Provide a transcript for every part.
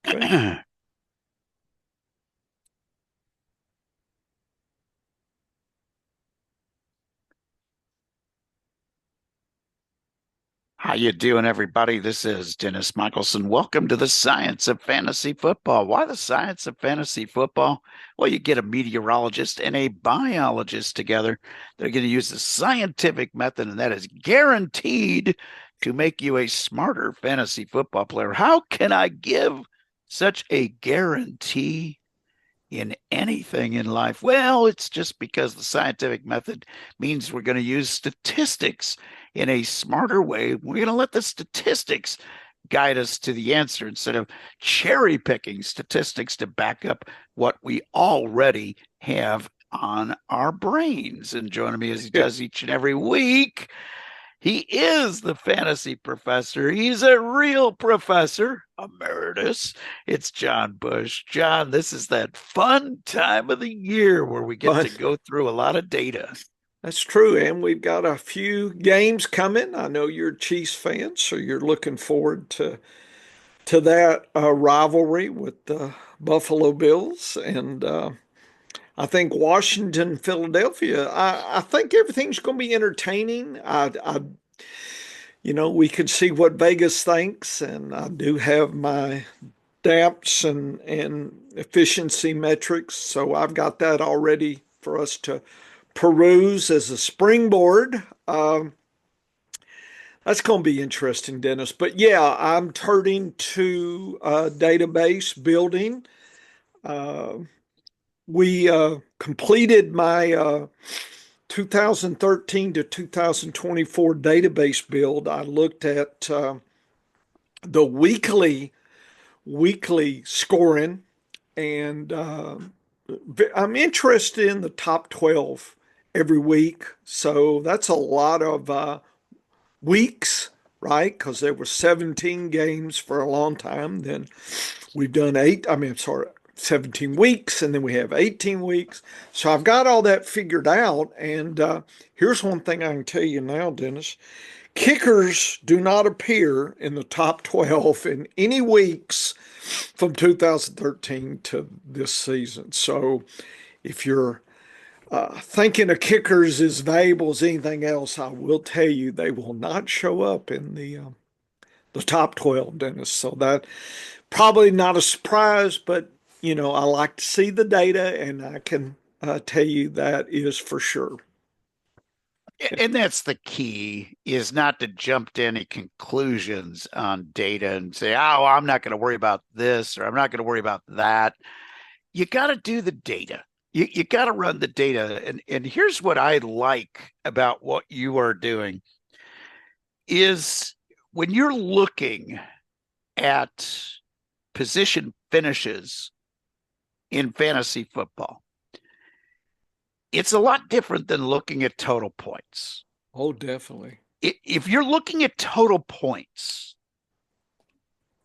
Okay. How you doing, everybody? This is Dennis Michelson. Welcome to the Science of Fantasy Football. Why the Science of Fantasy Football? Well, you get a meteorologist and a biologist together. They're going to use the scientific method, and that is guaranteed to make you a smarter fantasy football player. How can I give such a guarantee in anything in life? Well, it's just because the scientific method means we're going to use statistics in a smarter way. We're going to let the statistics guide us to the answer instead of cherry picking statistics to back up what we already have on our brains. And joining me as he does each and every week, he is the fantasy professor. He's a real professor, emeritus. It's John Bush. John, this is that fun time of the year where we get to But go through a lot of data. that's true. And we've got a few games coming. I know you're a Chiefs fan, so you're looking forward to that rivalry with the Buffalo Bills. And I think Washington, Philadelphia, I think everything's going to be entertaining. We can see what Vegas thinks, and I do have my DAPS and efficiency metrics. So I've got that already for us to peruse as a springboard. That's going to be interesting, Dennis. But yeah, I'm turning to database building. Uh, we completed my 2013 to 2024 database build. I looked at the weekly scoring, and I'm interested in the top 12 every week. So that's a lot of weeks, right? Because there were 17 games for a long time. Then we've done 17 weeks, and then we have 18 weeks. So I've got all that figured out. And here's one thing I can tell you now, Dennis. Kickers do not appear in the top 12 in any weeks from 2013 to this season. So if you're thinking of kickers as valuable as anything else, I will tell you they will not show up in the top 12, Dennis. So that probably not a surprise, but I like to see the data, and I can tell you that is for sure. And that's the key, is not to jump to any conclusions on data and say, oh, I'm not going to worry about this or I'm not going to worry about that. You got to do the data. You got to run the data. And here's what I like about what you are doing is when you're looking at position finishes in fantasy football, it's a lot different than looking at total points. Oh, definitely. If you're looking at total points,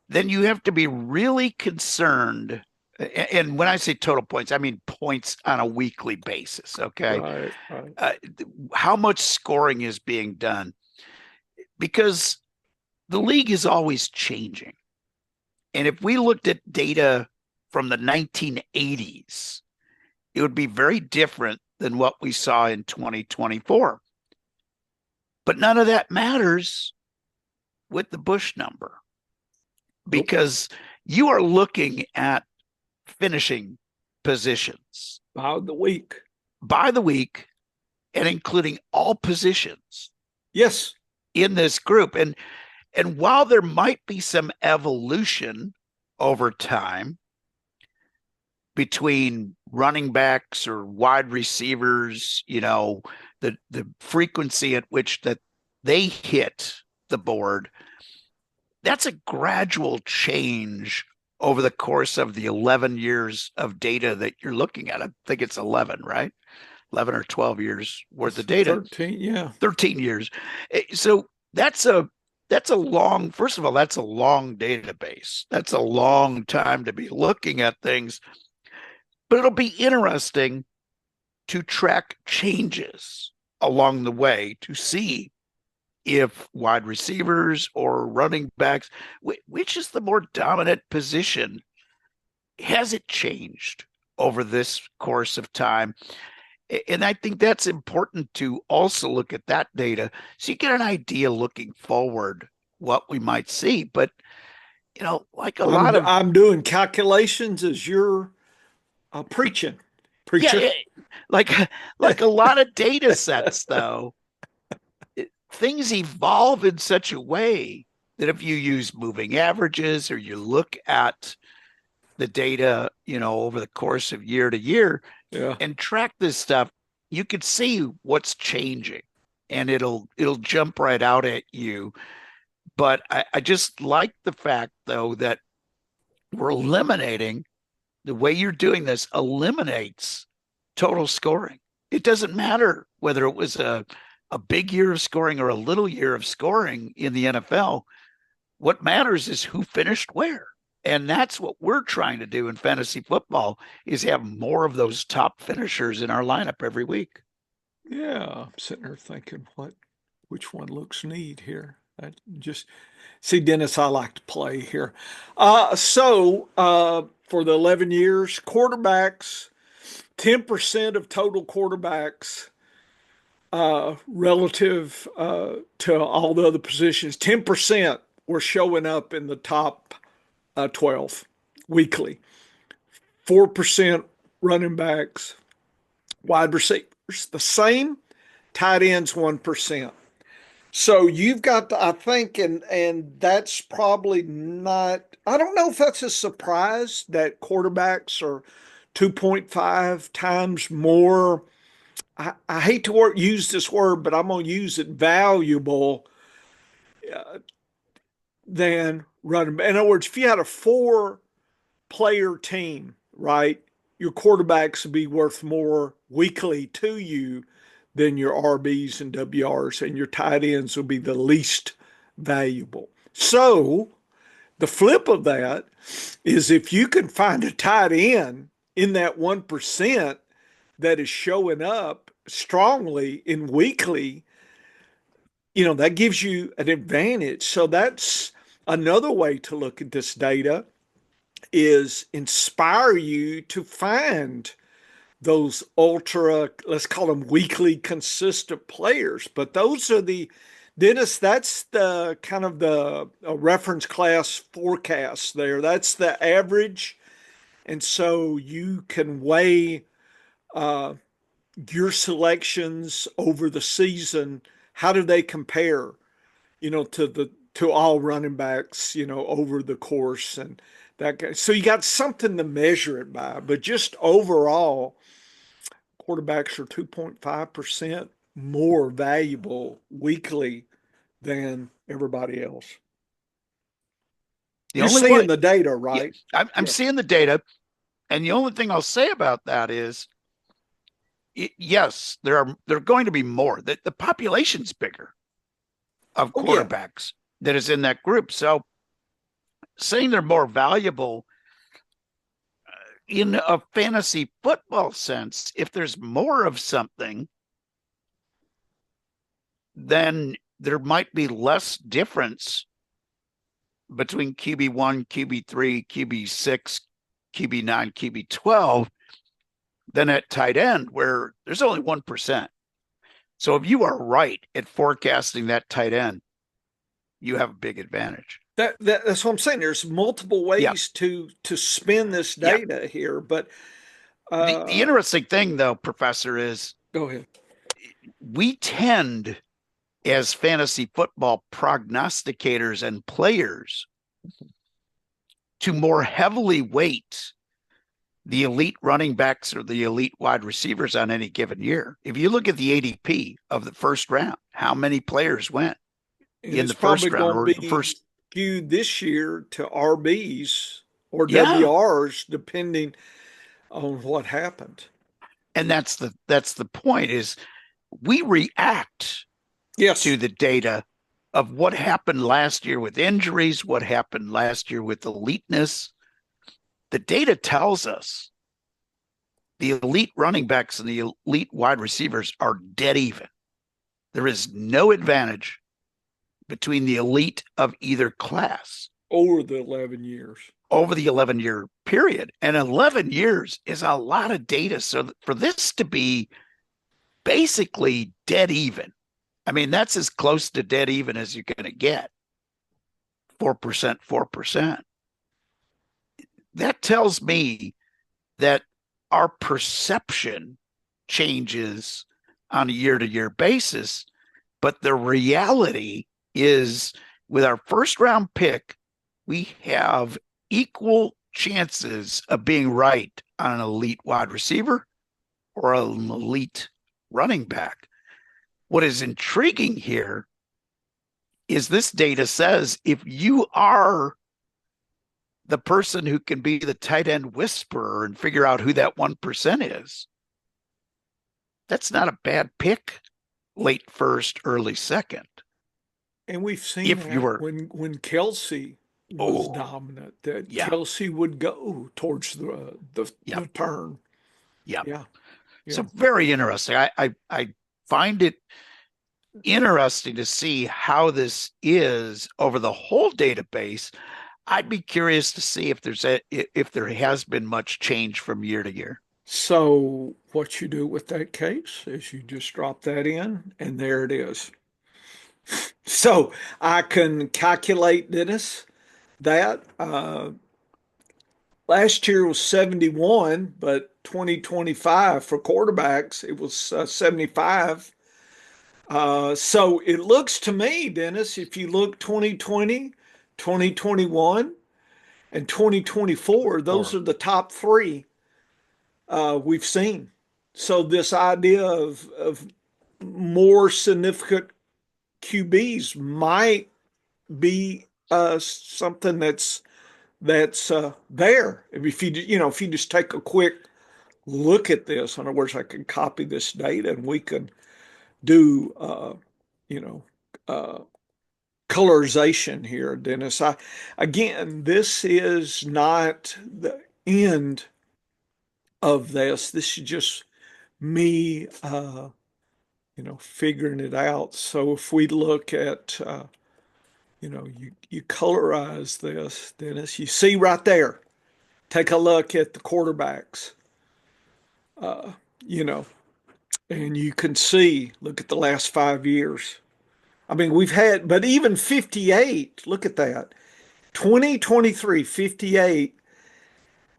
then you have to be really concerned. And when I say total points, I mean points on a weekly basis. Okay. Right, right. Uh, how much scoring is being done? Because the league is always changing. And if we looked at data from the 1980s, it would be very different than what we saw in 2024. But none of that matters with the Bush number Nope. because you are looking at finishing positions About the week. by the week and including all positions Yes. in this group. And while there might be some evolution over time between running backs or wide receivers, the frequency at which that they hit the board, that's a gradual change over the course of the 11 years of data that you're looking at. I think it's 11, right? 11 or 12 years worth of data. 13, yeah. 13 years. So that's a long, first of all, that's a long database. That's a long time to be looking at things. But it'll be interesting to track changes along the way to see if wide receivers or running backs, which is the more dominant position has it changed over this course of time? And I think that's important to also look at that data so you get an idea looking forward what we might see. But like a lot of I'm doing calculations as you're preaching, yeah, preacher. like like a lot of data sets though, things evolve in such a way that if you use moving averages or you look at the data, over the course of year to year Yeah. and track this stuff, you could see what's changing and it'll jump right out at you. But I just like the fact though that we're eliminating the way you're doing this eliminates total scoring. It doesn't matter whether it was a big year of scoring or a little year of scoring in the NFL. What matters is who finished where. And that's what we're trying to do in fantasy football is have more of those top finishers in our lineup every week. Yeah. I'm sitting there thinking, which one looks neat here? I just see, Dennis, I like to play here. For the 11 years, quarterbacks, 10% of total quarterbacks relative to all the other positions, 10% were showing up in the top 12 weekly. 4% running backs, wide receivers, the same, tight ends 1%. So you've got I think, and that's probably not, I don't know if that's a surprise that quarterbacks are 2.5 times more. I hate to use this word, but I'm going to use it, valuable uh, than running. In other words, if you had a four-player team, right, your quarterbacks would be worth more weekly to you than your RBs and WRs, and your tight ends will be the least valuable. So the flip of that is if you can find a tight end in that 1% that is showing up strongly in weekly, that gives you an advantage. So that's another way to look at this data, is inspire you to find those ultra, let's call them weekly consistent players. But those are Dennis, that's the kind of the reference class forecast there. That's the average. And so you can weigh uh, your selections over the season. How do they compare, to all running backs, over the course and that. So you got something to measure it by. But just overall, quarterbacks are 2.5% more valuable weekly than everybody else. The You're only one, seeing the data, yeah, right? I'm Yeah. seeing the data. And the only thing I'll say about that is, yes, there are going to be more. The population's bigger of Oh, yeah. quarterbacks that is in that group. So saying they're more valuable in a fantasy football sense, if there's more of something, then there might be less difference between QB1, QB3, QB6, QB9, QB12 than at tight end, where there's only 1%. So if you are right at forecasting that tight end, you have a big advantage. That's what I'm saying. There's multiple Yeah. ways to spin this Yeah. data here, but The uh, interesting thing, though, Professor, is go ahead. we tend, as fantasy football prognosticators and players, to more heavily weight the elite running backs or the elite wide receivers on any given year. If you look at the ADP of the first round, how many players went And in it's the probably first round going or to the be first? skewed this year to RBs or Yeah. WRs, depending on what happened. And that's the point is we react to Yes. the data of what happened last year with injuries, what happened last year with eliteness. The data tells us the elite running backs and the elite wide receivers are dead even. There is no advantage between the elite of either class Over the 11 years. over the 11-year period. And 11 years is a lot of data. So for this to be basically dead even, I mean, that's as close to dead even as you're going to get. 4%, 4%. That tells me that our perception changes on a year to year basis, but the reality is with our first round pick, we have equal chances of being right on an elite wide receiver or an elite running back. What is intriguing here is this data says if you are the person who can be the tight end whisperer and figure out who that 1% is, that's not a bad pick late first, early second. And we've seen If you that were, when Kelsey was oh, dominant, that yeah, Kelsey would go towards yeah, the turn. yeah. Yeah, So yeah. very interesting. I find it interesting to see how this is over the whole database. I'd be curious to see if there has been much change from year to year. So what you do with that case is you just drop that in, and there it is. So I can calculate, Dennis, that last year was 71, but 2025 for quarterbacks, it was 75. So it looks to me, Dennis, if you look 2020, 2021, and 2024, those Or are the top three we've seen. So this idea of more significant QBs might be something that's there. If if you just take a quick look at this, in other words, I can copy this data and we can do you know uh, colorization here, Dennis. Again, this is not the end of this. This is just me, figuring it out. So if we look at, you colorize this, Dennis, you see right there. Take a look at the quarterbacks, uh, you know, and you can see, look at the last 5 years. I mean, we've had, but even 58, look at that. 2023, 58,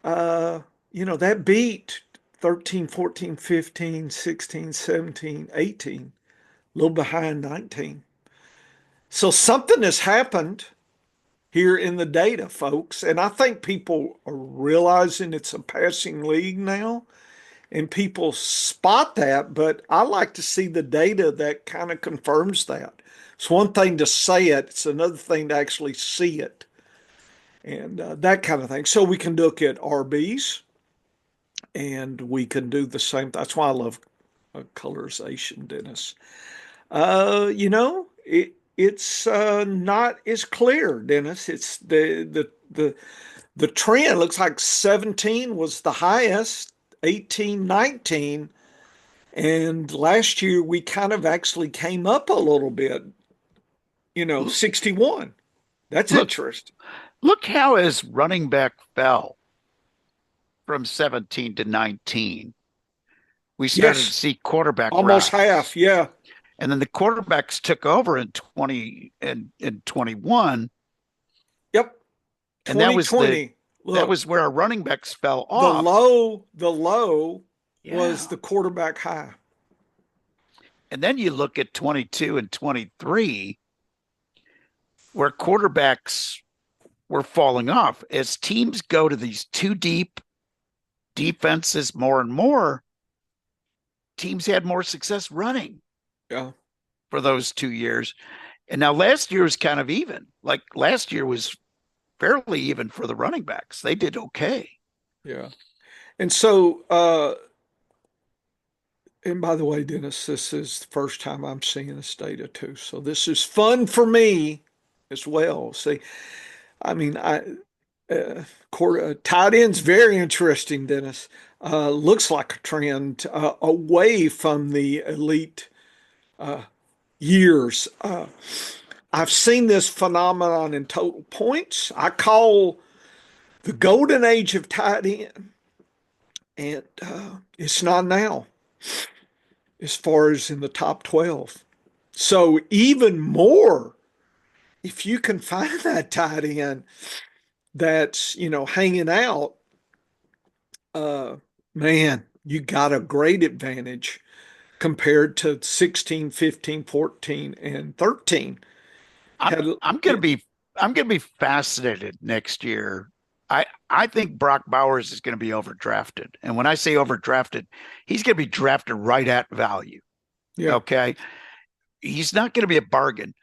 uh, that beat 13, 14, 15, 16, 17, 18, a little behind 19. So something has happened here in the data, folks. And I think people are realizing it's a passing league now and people spot that. But I like to see the data that kind of confirms that. It's one thing to say it, it's another thing to actually see it and that kind of thing. So we can look at RBs and we can do the same. That's why I love colorization, Dennis. It's not as clear, Dennis. It's the trend looks like 17 was the highest, 18, 19, and last year we kind of actually came up a little bit, 61. That's look, interesting. look how his running back fell from 17 to 19. We started to Yes, see quarterback almost half. rise. Yeah. And then the quarterbacks took over in 20 and in 21. Yep. And that 2020. Look, was where our running backs fell the off. low was Yeah. the quarterback high. And then you look at 22 and 23, where quarterbacks were falling off. As teams go to these too deep defenses more and more, teams had more success running Yeah. for those 2 years. And now last year was kind of even. Like last year was fairly even for the running backs. They did okay. Yeah. And so, and by the way, Dennis, this is the first time I'm seeing this data too. So this is fun for me as well. See, I mean, tight end's very interesting, Dennis. Looks like a trend away from the elite uh, years. I've seen this phenomenon in total points. I call the golden age of tight end, and it's not now as far as in the top 12. So even more, if you can find that tight end that's, hanging out, uh, man, you got a great advantage compared to 16, 15, 14, and 13. I'm Had, I'm gonna be I'm gonna be fascinated next year. I think Brock Bowers is gonna be overdrafted. And when I say overdrafted, he's gonna be drafted right at value. yeah, Okay. He's not gonna be a bargain.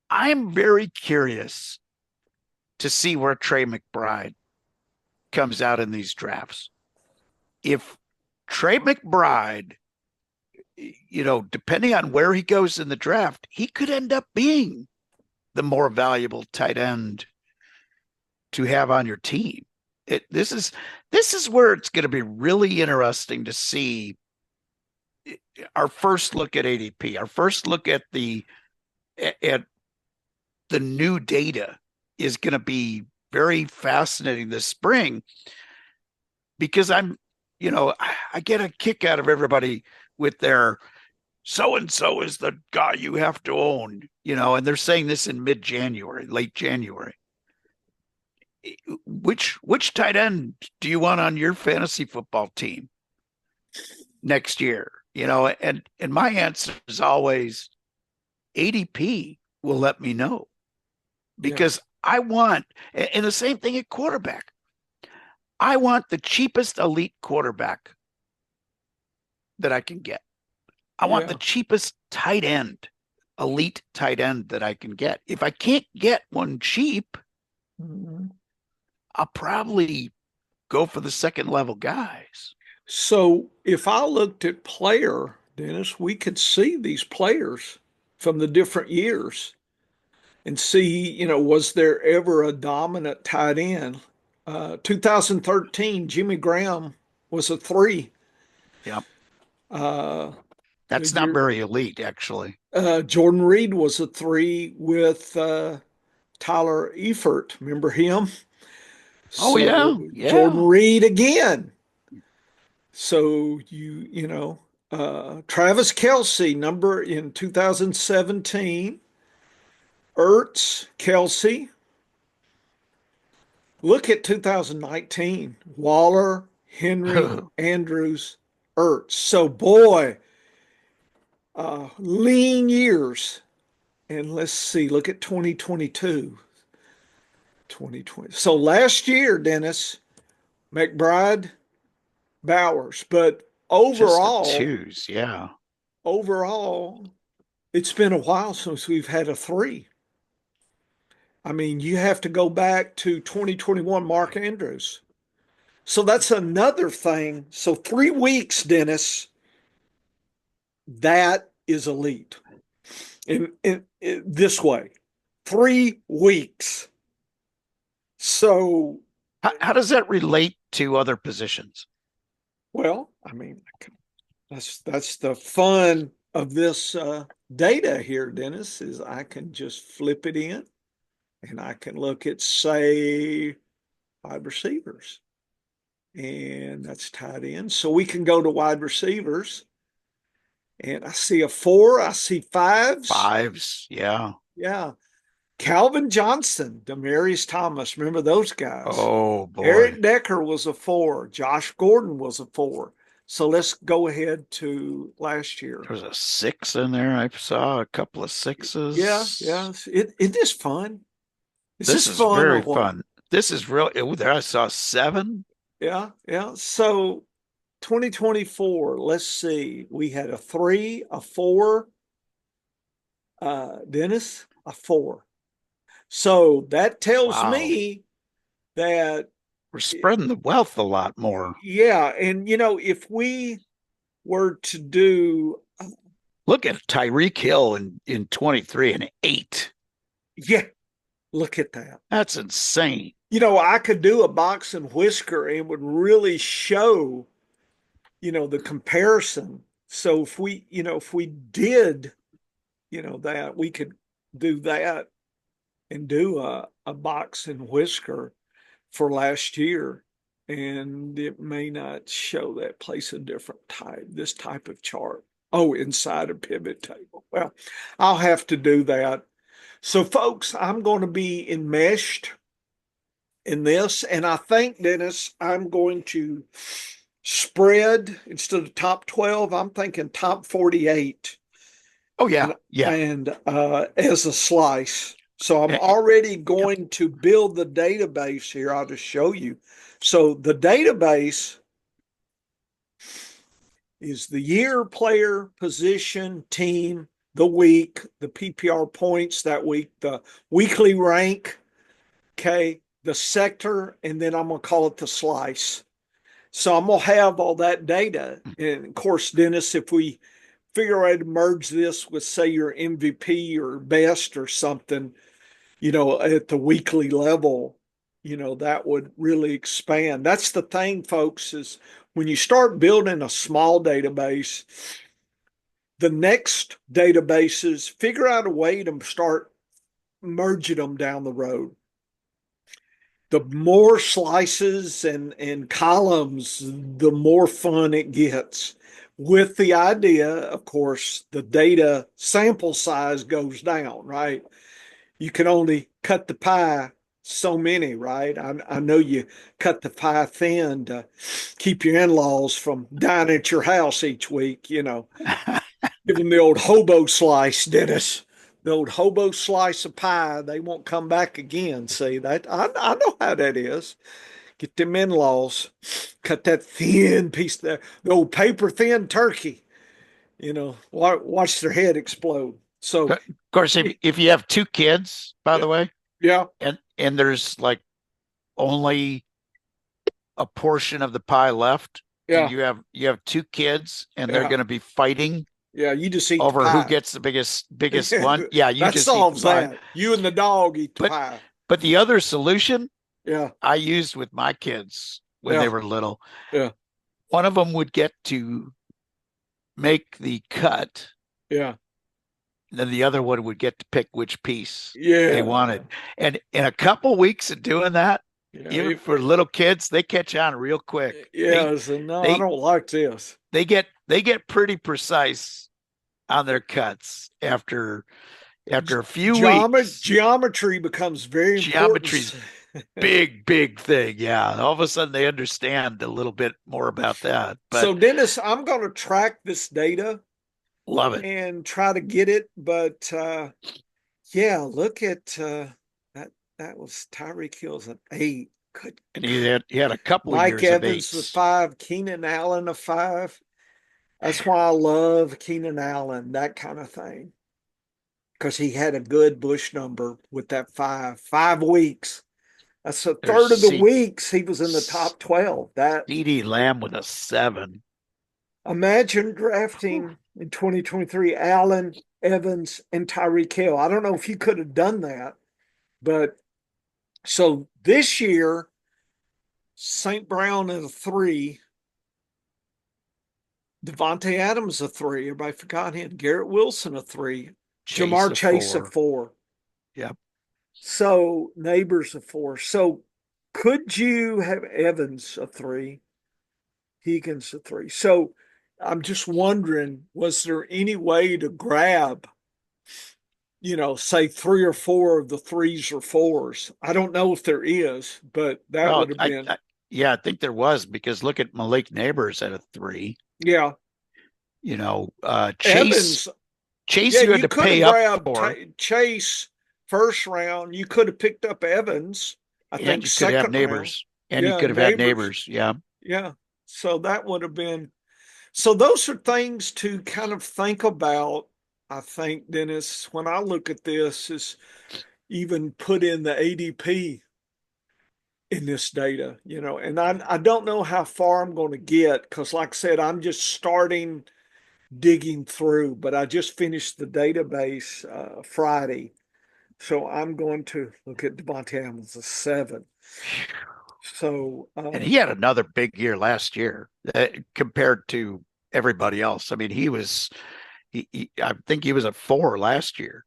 I'm very curious to see where Trey McBride comes out in these drafts. If Trey McBride, depending on where he goes in the draft, he could end up being the more valuable tight end to have on your team. This is where it's going to be really interesting to see our first look at ADP, our first look at the new data is going to be very fascinating this spring because I get a kick out of everybody with their so and so is the guy you have to own, and they're saying this in mid-January, late January. Which tight end do you want on your fantasy football team next year? And my answer is always ADP will let me know yeah, because I want, and the same thing at quarterback. I want the cheapest elite quarterback that I can get. I want the yeah. cheapest tight end, elite tight end that I can get. If I can't get one cheap, Mhm. I'll probably go for the second level guys. So if I looked at player, Dennis, we could see these players from the different years and see, was there ever a dominant tight end? 2013, Jimmy Graham was a three. Yep. Uh, the That's not year very elite, actually. Jordan Reed was a three with Tyler Eifert. Remember him? Oh, So yeah. Jordan Yeah. Reed again. So Travis Kelsey, number in 2017, Ertz, Kelsey. Look at 2019, Waller, Henry, Andrews, Ertz. So boy, lean years. And let's see, look at 2022, 2020. So last year, Dennis, McBride, Bowers. But Just the overall, twos. Yeah. overall, it's been a while since we've had a three. I mean, you have to go back to 2021 Mark Andrews. So that's another thing. So 3 weeks, Dennis, that is elite in this way. 3 weeks. So, How does that relate to other positions? well, I mean, that's the fun of this data here, Dennis, is I can just flip it in and I can look at, say, wide receivers. And that's tied in. So we can go to wide receivers. And I see a four, I see fives. Fives. Yeah. Yeah. Calvin Johnson, Demarius Thomas. Remember those guys? Oh, boy. Eric Decker was a four. Josh Gordon was a four. So let's go ahead to last year. There was a six in there. I saw a couple of Yeah, yeah. sixes. Isn't this fun? Is This this is fun or very what? fun. This is real. Oh, there I saw seven. Yeah, yeah. So 2024, let's see. We had a three, a four, Dennis, a four. So that tells Wow. me that, We're spreading the wealth a lot more. yeah. And, if we were to do, Look at Tyreek Hill in 23 and eight. yeah, look at that. That's insane. I could do a box and whisker and would really show, the comparison. So if we did, that, we could do that and do a box and whisker for last year, and it may not show that. Place a different type, this type of chart. Oh, inside a pivot table. Well, I'll have to do that. So, folks, I'm going to be enmeshed in this, and I think, Dennis, I'm going to spread instead of top 12. I'm thinking top 48 Oh yeah, and yeah. as a slice. So I'm Eh, already Yep. going to build the database here. I'll just show you. So the database is the year, player, position, team, the week, the PPR points that week, the weekly rank, okay, the sector, and then I'm going to call it the slice. So I'm going to have all that data. And of course, Dennis, if we figure out to merge this with, say, your MVP or best or something, at the weekly level, that would really expand. That's the thing, folks, is when you start building a small database, the next databases figure out a way to start merging them down the road. The more slices and columns, the more fun it gets. With the idea, of course, the data sample size goes down, right? You can only cut the pie so many, right? I know you cut the pie thin to keep your in-laws from dining at your house each week, Give them the old hobo slice, Dennis. The old hobo slice of pie. They won't come back again. See that? I know how that is. Get them in-laws. Cut that thin piece there. The old paper thin turkey. Watch their head explode. So, Of course, if you have two kids, by the way, yeah, and there's like only a portion of the pie left, and yeah, you have two kids, and they're yeah, going to be fighting yeah. You just eat the over who pie. gets the biggest one. Yeah, you That just eat the solves pie. that. You and the dog eat the But pie. but the other solution Yeah, I used with my kids when they yeah, were little, yeah, one of them would get to make the cut, yeah, then the other one would get to pick which piece they yeah, wanted. And in a couple weeks of doing that, yeah. even for little kids, they catch on real quick. Yeah. So no, I They don't like this. they get pretty precise on their cuts after a few weeks. Geometry becomes very Geometry's important. big thing. Yeah. All of a sudden they understand a little bit more about that. So, But Dennis, I'm going to track this data love it. and try to get it. But yeah, look at that. That was Tyreek Hill's an 8. Good. And he had a couple Mike years of Evans the eights. 5, Keenan Allen a 5. That's why I love Keenan Allen, that kind of thing, because he had a good Bush number with that 5. 5 weeks. That's a There's third of the weeks he was in the top 12. That CD Lamb with a 7. Imagine Whew. drafting in 2023 Allen, Evans, and Tyreek Hill. I don't know if you could have done that, but so this year, St. Brown at a 3, Devontae Adams a 3. Everybody forgot him. Garrett Wilson a 3. Chase Jamar a Chase a 4. 4. Yep. So Neighbors a 4. So could you have Evans a 3, Higgins a 3? So I'm just wondering, was there any way to grab, say 3 or 4 of the 3s or 4s? I don't know if there is, but that Well, would have been, yeah, I think there was because look at Malik Neighbors at a 3. yeah. Chase Evans, Chase yeah, you had you to could have pay up grabbed for, Chase first round. You could have picked up Evans, I and think you could have second round. Neighbors, and you Yeah, could have had Neighbors. Neighbors. Yeah. Yeah. So that would have been, so those are things to kind of think about. I think, Dennis, when I look at this, is even put in the ADP in this data, and I don't know how far I'm going to get because, like I said, I'm just starting digging through, but I just finished the database Friday. So I'm going to look at Devontae Adams a 7. So, And he had another big year last year compared to everybody else. I mean, I think he was a 4 last year,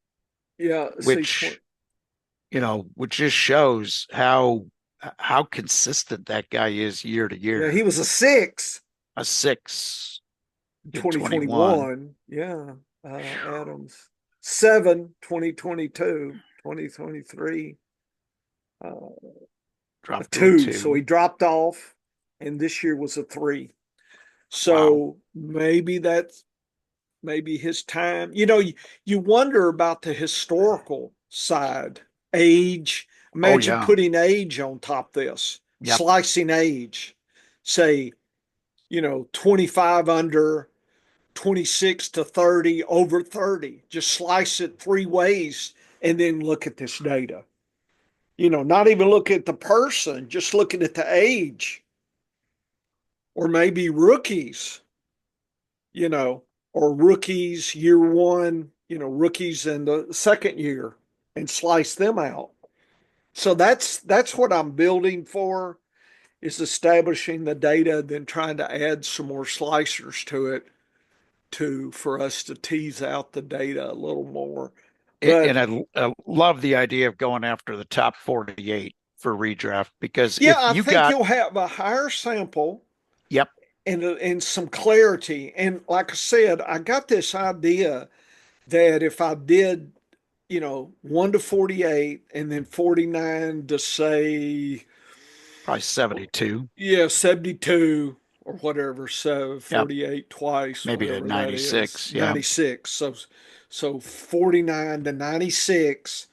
yeah, see, which which just shows how consistent that guy is year to Yeah, year. he was a 6 A 6 in in 21. 2021. Yeah. Adams. 7, 2022, 2023. A Dropped to a 2. So 2. he dropped off, and this year was a 3. Wow. So maybe his time. You wonder about the historical side, age. Oh Imagine yeah. putting age on top of this, Yep. slicing age, say, 25 under, 26 to 30, over 30. Just slice it 3 ways and then look at this data. Not even look at the person, just looking at the age, or maybe rookies, you know, or rookies year one, rookies in the second year, and slice them out. So that's what I'm building for, is establishing the data, then trying to add some more slicers to it to for us to tease out the data a little more. And But I love the idea of going after the top 48 for redraft because yeah, if I you think got, you'll have a higher sample yep, and some clarity. And like I said, I got this idea that if I did, 1 to 48 and then 49 to say, probably 72. yeah, 72 or whatever, so Yep. 48 twice, Maybe a whatever that is, 96. Yeah. 96. So 49 to 96.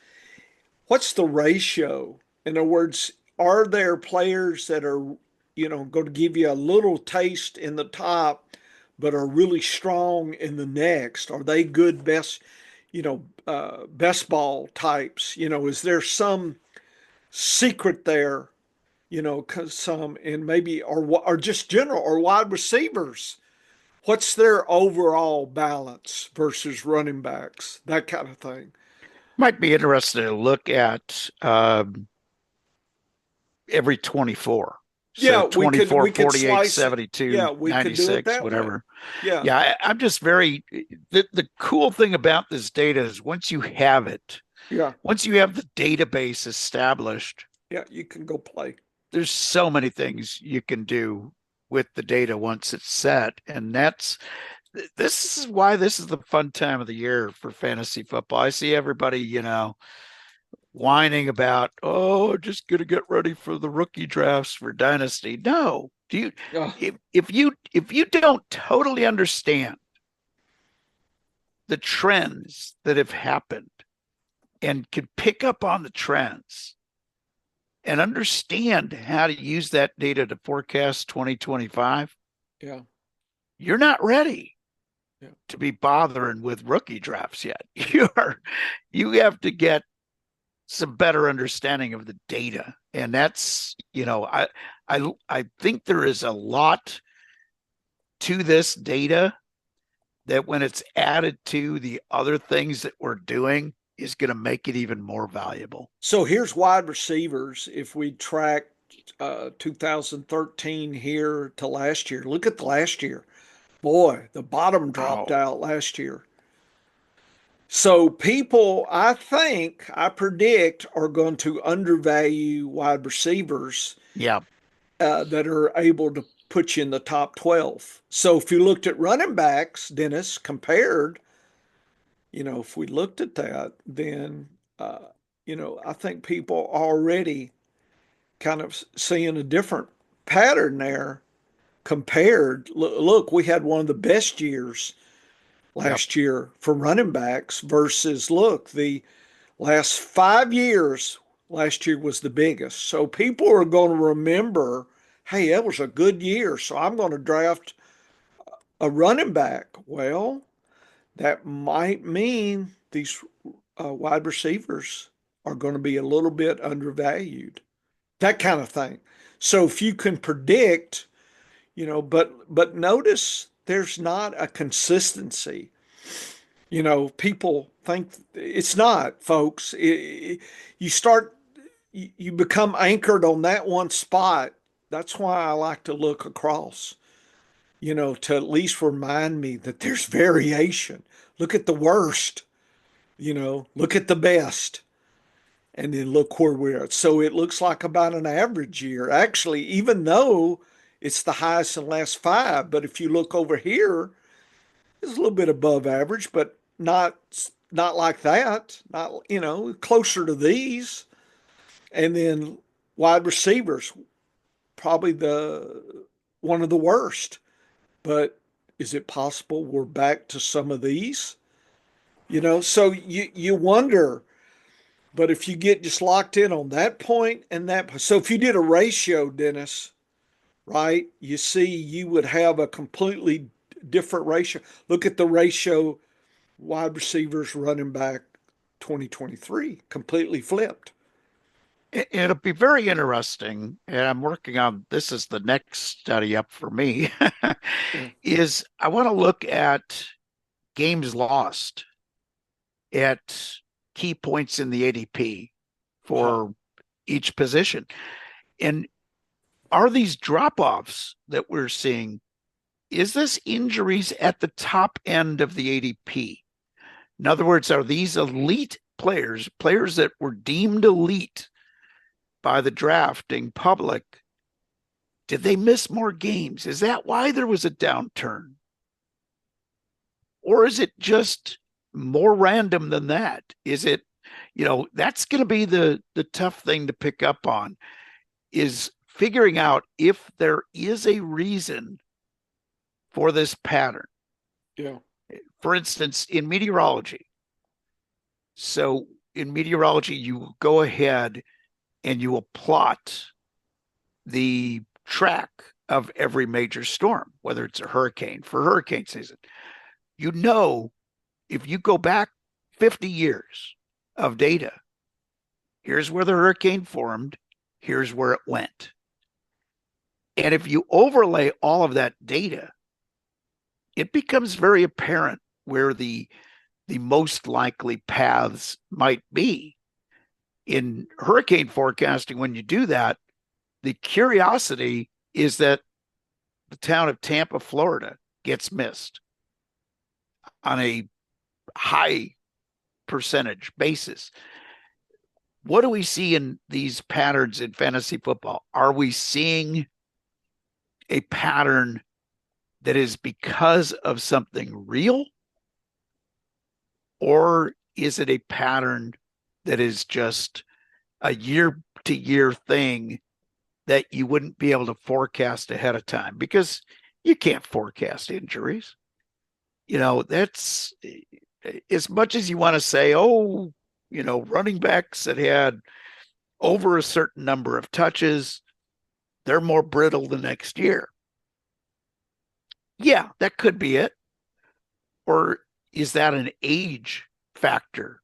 What's the ratio? In other words, are there players that are, going to give you a little taste in the top, but are really strong in the next? Are they good best ball types? Is there some secret there? Cause some, and maybe, or just general, or wide receivers. What's their overall balance versus running backs? That kind of thing. Might be interesting to look at every 24. So Yeah, we could 24, we could 48, slice it. 72, Yeah, we could do it 96, that way. whatever. Yeah, Yeah, I'm just the cool thing about this data is once you have it, yeah, once you have the database established, yeah. You can go play. there's so many things you can do with the data once it's set. And this is why this is the fun time of the year for fantasy football. I see everybody, whining about, oh, just gonna get ready for the rookie drafts for dynasty. No, do you Yeah, if you don't totally understand the trends that have happened and can pick up on the trends and understand how to use that data to forecast 2025, yeah, you're not ready yeah. to be bothering with rookie drafts yet. You have to get some better understanding of the data. And that's, I think there is a lot to this data that when it's added to the other things that we're doing is going to make it even more valuable. So here's wide receivers. If we track 2013 here to last year, look at the last year. Boy, the bottom dropped Oh, out last year. So people, I predict, are going to undervalue wide receivers yeah. that are able to put you in the top 12. So if you looked at running backs, Dennis, compared, if we looked at that, then, I think people already kind of seeing a different pattern there compared. Look, we had one of the best years Yep. last year for running backs versus, look, the last 5 years, last year was the biggest. So people are going to remember, hey, that was a good year. So I'm going to draft a running back. Well, that might mean these wide receivers are going to be a little bit undervalued, that kind of thing. So if you can predict, but notice there's not a consistency. People think it's not, folks. You start, you become anchored on that one spot. That's why I like to look across, to at least remind me that there's variation. Look at the worst, look at the best. And then look where we're at. So it looks like about an average year. Actually, even though it's the highest in the last five, but if you look over here, it's a little bit above average, but not like that. Not, closer to these. And then wide receivers, probably the one of the worst. But is it possible we're back to some of these? So you wonder. But if you get just locked in on that point and that, so if you did a ratio, Dennis, right, you see you would have a completely different ratio. Look at the ratio wide receivers running back 2023, completely flipped. It'll be very interesting, and I'm working on this is the next study up for me, Yeah. is I want to look at games lost at key points in the ADP Uh-huh. for each position. And are these drop-offs that we're seeing, is this injuries at the top end of the ADP? In other words, are these elite players, players that were deemed elite by the drafting public, did they miss more games? Is that why there was a downturn? Or is it just more random than that? Is it, that's going to be the tough thing to pick up on is figuring out if there is a reason for this pattern. Yeah. For instance, in meteorology. So in meteorology, you go ahead and you will plot the track of every major storm, whether it's a hurricane for hurricane season. You know, if you go back 50 years of data, here's where the hurricane formed, here's where it went. And if you overlay all of that data, it becomes very apparent where the most likely paths might be. In hurricane forecasting, when you do that, the curiosity is that the town of Tampa, Florida gets missed on a high percentage basis. What do we see in these patterns in fantasy football? Are we seeing a pattern that is because of something real? Or is it a pattern that is just a year to year thing that you wouldn't be able to forecast ahead of time? Because you can't forecast injuries. That's as much as you want to say, oh, running backs that had over a certain number of touches, they're more brittle the next year. Yeah, that could be it. Or is that an age factor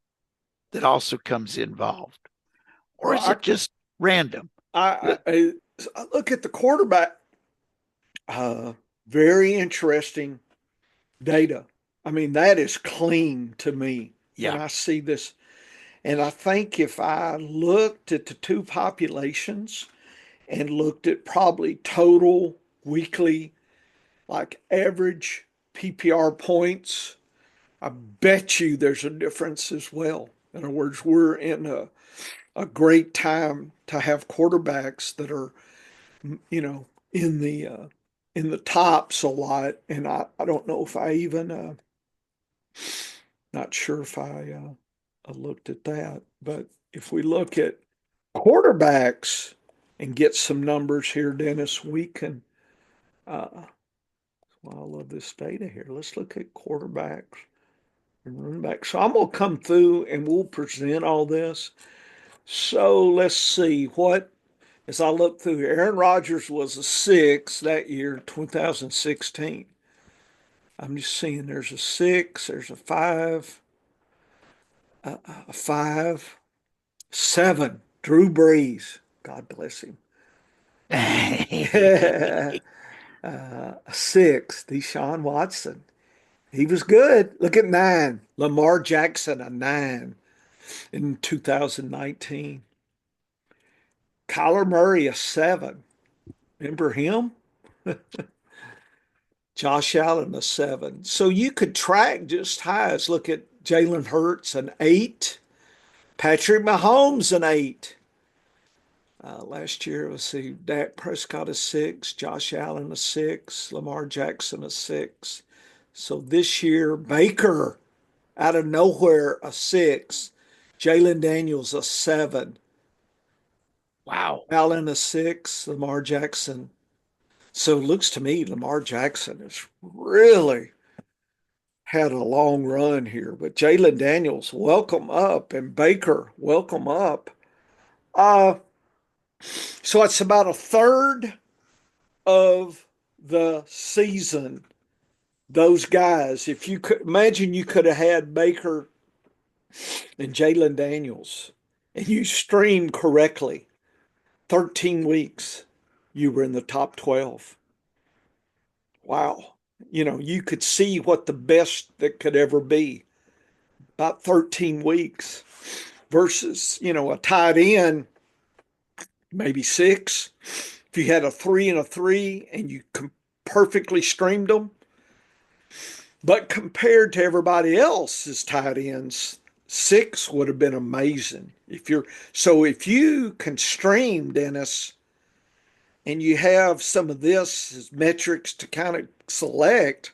that also comes involved? Or Well, is it just random? I look at the quarterback. Uh, Very interesting data. I mean, that is clean to me when Yeah. I see this. And I think if I looked at the two populations and looked at probably total weekly, like average PPR points, I bet you there's a difference as well. In other words, we're in a great time to have quarterbacks that are, you know, in the tops a lot. And I don't know if I even not sure if I looked at that, but if we look at quarterbacks and get some numbers here, Dennis, we can. Well, I love this data here. Let's look at quarterbacks and running backs. So I'm gonna come through and we'll present all this. So let's see what as I look through here. Aaron Rodgers was a six that year, 2016. I'm just seeing there's a six, there's a five, seven. Drew Brees, God bless him. A six, Deshaun Watson. He was good. Look at nine. Lamar Jackson, a nine in 2019. Kyler Murray, a seven. Remember him? Josh Allen, a seven. So you could track just high as look at Jalen Hurts, an eight. Patrick Mahomes an 8. Last year, let's see, Dak Prescott a 6, Josh Allen a 6, Lamar Jackson a 6. So this year, Baker out of nowhere a 6, Jalen Daniels a 7, Wow. Allen a 6, Lamar Jackson. So it looks to me Lamar Jackson has really had a long run here. But Jalen Daniels, welcome up, and Baker, welcome up. Uh, so it's about a third of the season. Those guys, if you could imagine, you could have had Baker and Jalen Daniels, and you streamed correctly. 13 weeks, you were in the top 12. Wow. You could see what the best that could ever be. About 13 weeks versus, a tight end, maybe 6. If you had a 3 and a 3 and you perfectly streamed them, but compared to everybody else's tight ends, 6 would have been amazing. If you can stream, Dennis, and you have some of this as metrics to kind of select,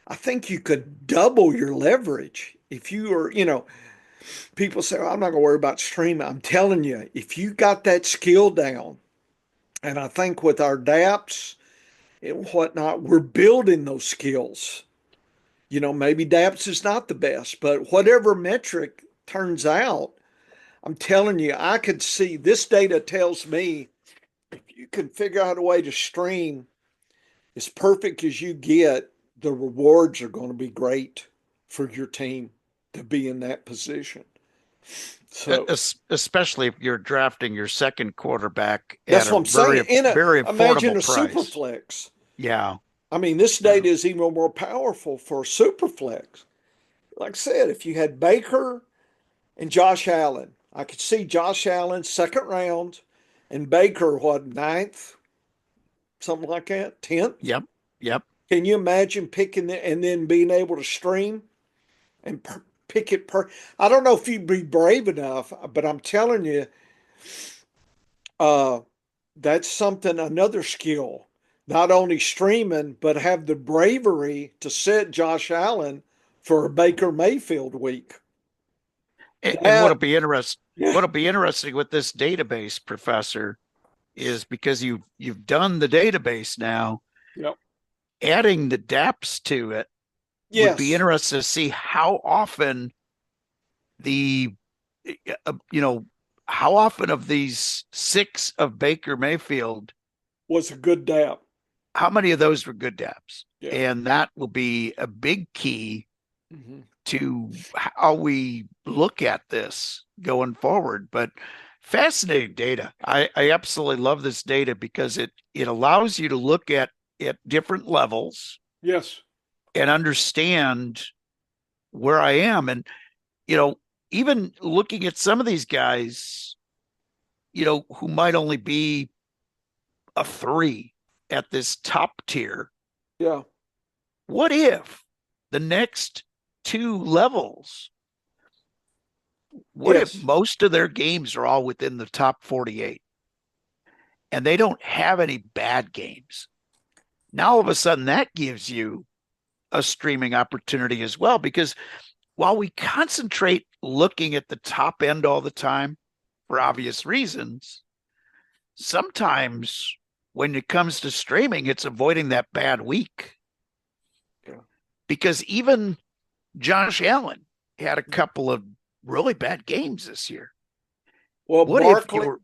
I think you could double your leverage. If you are, people say, I'm not going to worry about streaming. I'm telling you, if you got that skill down, and I think with our DAPs and whatnot, we're building those skills. Maybe DAPS is not the best, but whatever metric turns out, I'm telling you, I could see this data tells me if you can figure out a way to stream as perfect as you get, the rewards are going to be great for your team to be in that position. So Especially if you're drafting your second quarterback at that's a what I'm saying. very Imagine affordable a super price. flex. Yeah. I mean, this data is even more powerful for a super flex. Like I said, if you had Baker and Josh Allen, I could see Josh Allen second round and Baker, what, ninth, something like that, 10th. Yep. Yep. Can you imagine picking it and then being able to stream and pick it I don't know if you'd be brave enough, but I'm telling you, uh, that's something, another skill. Not only streaming, but have the bravery to set Josh Allen for a Baker Mayfield week. And That, yeah, what'll be interesting with this database, Professor, is because you've done the database now, yep, adding the DApps to it would be yes, interesting to see how often the you know how often of these 6 of Baker Mayfield, was a good dap. how many of those were good DApps, Yeah. and that will be a big key Mm-hmm. to how we look at this going forward. But fascinating data. I absolutely love this data because it allows you to look at different levels Yes. and understand where I am. And, you know, even looking at some of these guys, who might only be a 3 at this top tier, Yeah. what if the next 2 levels, what if Yes. most of their games are all within the top 48 and they don't have any bad games? Now, all of a sudden, that gives you a streaming opportunity as well, because while we concentrate looking at the top end all the time for obvious reasons, sometimes when it comes to streaming, it's avoiding that bad week. Yeah. Because even Josh Allen had a couple of really bad games this year. Well, What if Barkley, you're,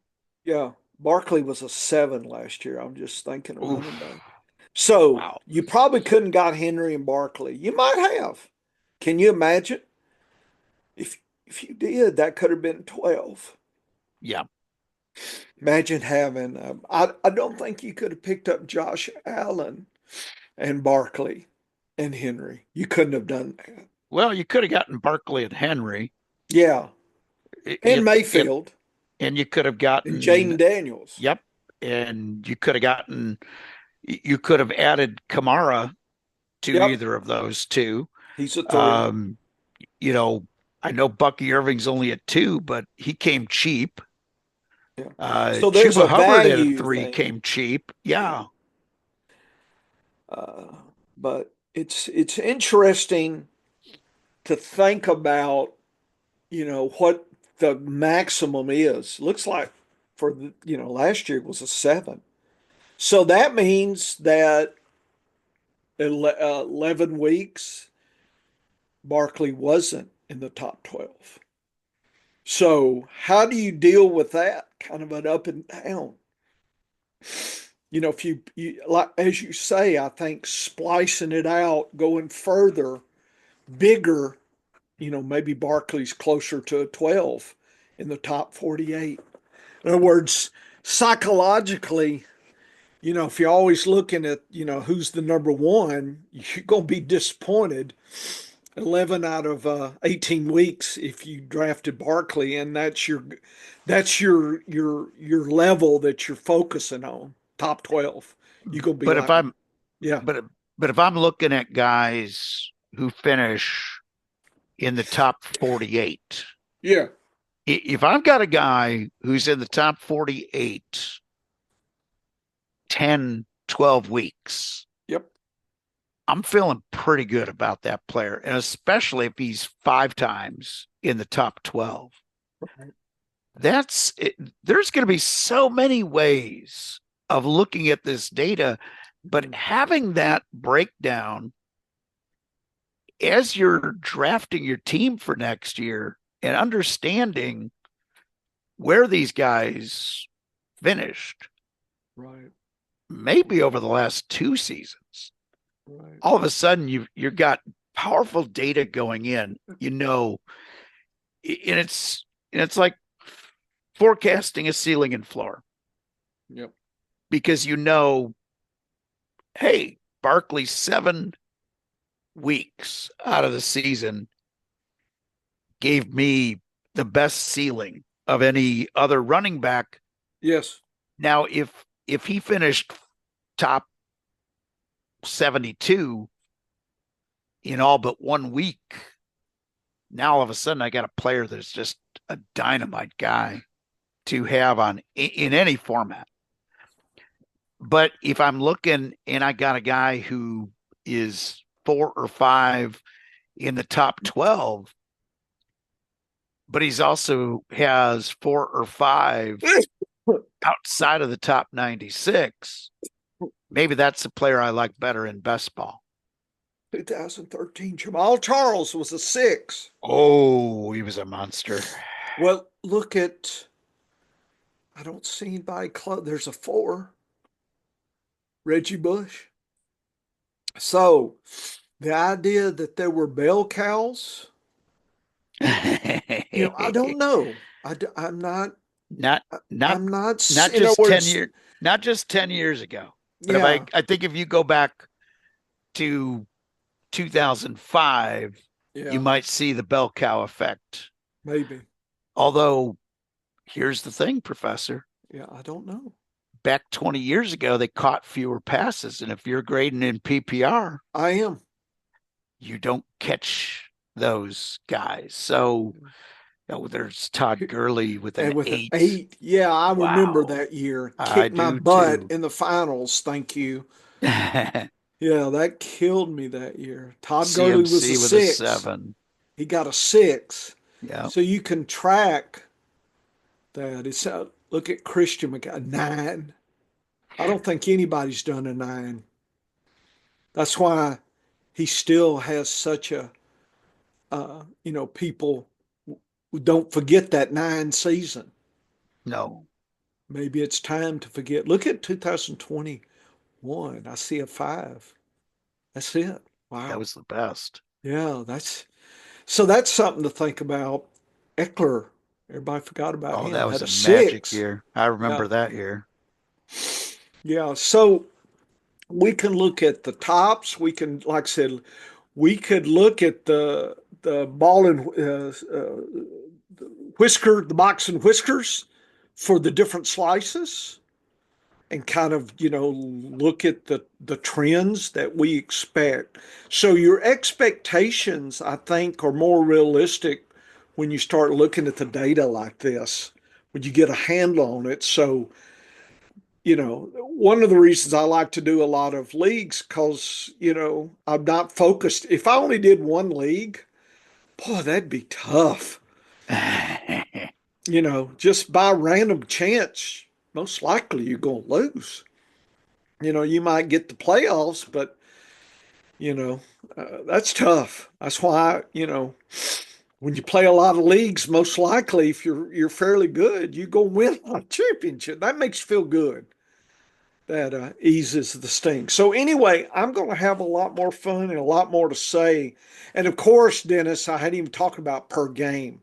yeah, Barkley was a 7 last year. I'm just thinking of running oof, back. So wow. you probably couldn't got Henry and Barkley. You might have. Can you imagine? If you did, that could have been 12. Yeah. Imagine having. I don't think you could have picked up Josh Allen and Barkley and Henry. You couldn't have done that. Well, you could have gotten Barkley and Henry. Yeah, and It, Mayfield and you could have and gotten, Jaden Daniels. yep. And you could have added Kamara to Yep, either of those two. he's a 3. Um, you know, I know Bucky Irving's only at 2, but he came cheap. Yeah. So there's Chuba a Hubbard at a value 3 thing. came cheap. Yeah. Uh, but it's interesting to think about, what the maximum is. Looks like for last year it was a 7. So that means that 11 weeks Barkley wasn't in the top 12. So how do you deal with that kind of an up and down? If you like, as you say, I think splicing it out, going further, bigger, maybe Barkley's closer to a 12 in the top 48. In other words, psychologically, if you're always looking at, who's the number one, you're going to be disappointed 11 out of 18 weeks if you drafted Barkley, and that's your level that you're focusing on, top 12. You're going to be But if like, I'm yeah, but if I'm looking at guys who finish in the top 48, yeah, if I've got a guy who's in the top 48, 10, 12 weeks, yep, I'm feeling pretty good about that player. And especially if he's 5 times in the top 12. right. That's it. There's going to be so many ways of looking at this data, but Mhm. having that breakdown as you're drafting your team for next year and understanding where these guys finished, Right, maybe over the last 2 seasons, right, all of a sudden you've got powerful data going in, and it's like forecasting a ceiling and floor yep, because hey, Barkley 7 weeks out of the season gave me the best ceiling of any other running back. yes, Now, if he finished top 72 in all but 1 week, now all of a sudden I got a player that's just a dynamite guy to have on in any format. But if I'm looking and I got a guy who is 4 or 5 in the top 12, but he's also has 4 or 5 outside of the top 96, maybe that's the player I like better in best ball. 2013, Jamal Charles was a 6. Oh, he was a monster. Well, look at, I don't see anybody close. There's a 4, Reggie Bush. So the idea that there were bell cows, I don't know. I'm not, not not I'm not, not in other just 10 words, years not just 10 years ago. But if I yeah, I think if you go back to 2005, you yeah, might see the bell cow effect. maybe. Although here's the thing, Professor. Yeah, I don't know. Back 20 years ago, they caught fewer passes. And if you're grading in PPR, I am. you don't catch those guys. So there's Todd Gurley with an And with an 8. 8, yeah, I remember Wow. that year. I Kicked my do butt too. in the finals. Thank you. CMC Yeah, that killed me that year. Todd Gurley was a with a 6. 7. He got a 6. Yeah. So you can track that. It's look at Christian McCaffrey, 9. I don't think anybody's done a 9. That's why he still has such a, people who don't forget that 9 season. No, Maybe it's time to forget. Look at 2021. I see a 5. That's it. that Wow. was the best. Yeah, that's something to think about. Eckler, everybody forgot about Oh, him. that was Had a a magic 6. year. I Yeah. remember that year. Yeah. So we can look at the tops. We can, like I said, we could look at the ball and the box and whiskers for the different slices, and kind of look at the trends that we expect. So your expectations, I think, are more realistic when you start looking at the data like this, when you get a handle on it. So, one of the reasons I like to do a lot of leagues, because, I'm not focused. If I only did one league, boy, that'd be tough. Just by random chance, most likely you're going to lose. You might get the playoffs, but, you know, that's tough. That's why, when you play a lot of leagues, most likely if you're fairly good, you go win a championship. That makes you feel good. That eases the sting. So anyway, I'm going to have a lot more fun and a lot more to say. And of course, Dennis, I hadn't even talked about per game.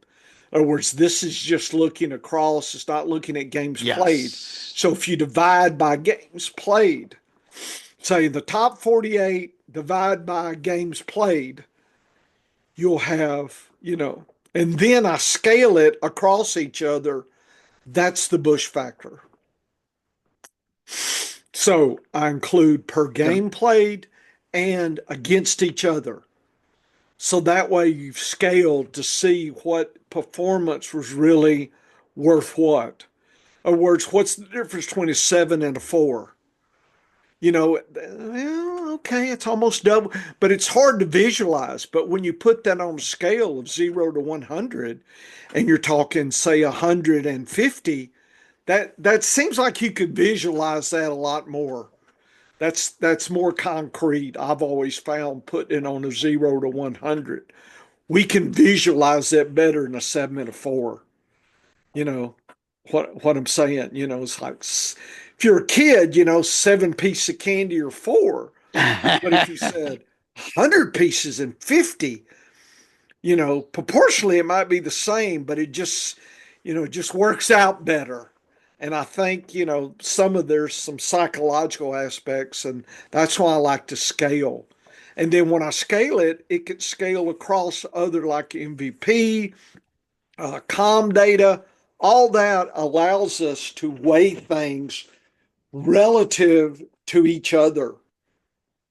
In other words, this is just looking across. It's not looking at games played. Yes. So if you divide by games played, say the top 48 divide by games played, you'll have, and then I scale it across each other. That's the Bush factor. So I include per The game played and against each other. So that way you've scaled to see what performance was really worth what. In other words, what's the difference between a 7 and a 4? Well, okay, it's almost double, but it's hard to visualize. But when you put that on a scale of 0 to 100, and you're talking, say, 150, that seems like you could visualize that a lot more. That's more concrete. I've always found putting it on a 0 to 100. We can visualize that better than a 7 and a 4. You know what I'm saying? It's like if you're a kid, 7 pieces of candy or 4. But if you said 100 pieces and 50, proportionally it might be the same, but it just works out better. And I think, there's some psychological aspects, and that's why I like to scale. And then when I scale it, it can scale across other like MVP, com data. All that allows us to weigh things relative to each other.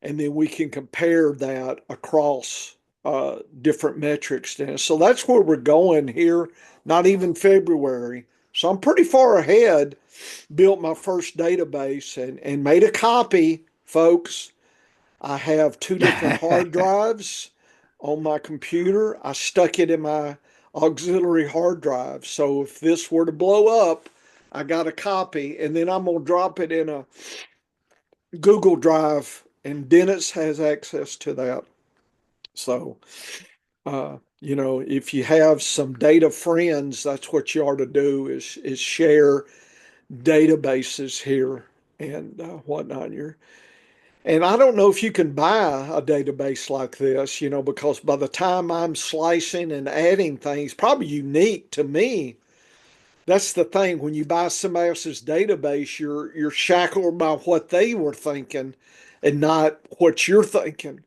And then we can compare that across different metrics. Then. So that's where we're going here, not even February. So I'm pretty far ahead, built my first database and made a copy, folks. I have two different hard drives on my computer. I stuck it in my auxiliary hard drive. So if this were to blow up, I got a copy, and then I'm going to drop it in a Google Drive, and Dennis has access to that. So, if you have some data friends, that's what you ought to do is share databases here and whatnot. And I don't know if you can buy a database like this, because by the time I'm slicing and adding things, probably unique to me. That's the thing. When you buy somebody else's database, you're shackled by what they were thinking and not what you're thinking.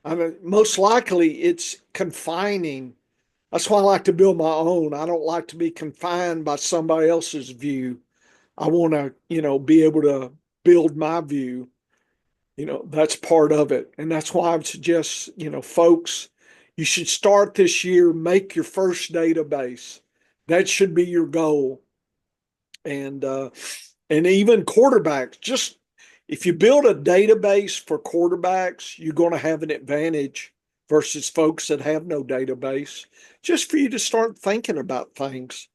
I mean, most likely it's confining. That's why I like to build my own. I don't like to be confined by somebody else's view. I want to, be able to build my view. That's part of it. And that's why I would suggest, folks, you should start this year, make your first database. That should be your goal. And even quarterbacks, just if you build a database for quarterbacks, you're going to have an advantage versus folks that have no database, just for you to start thinking about things.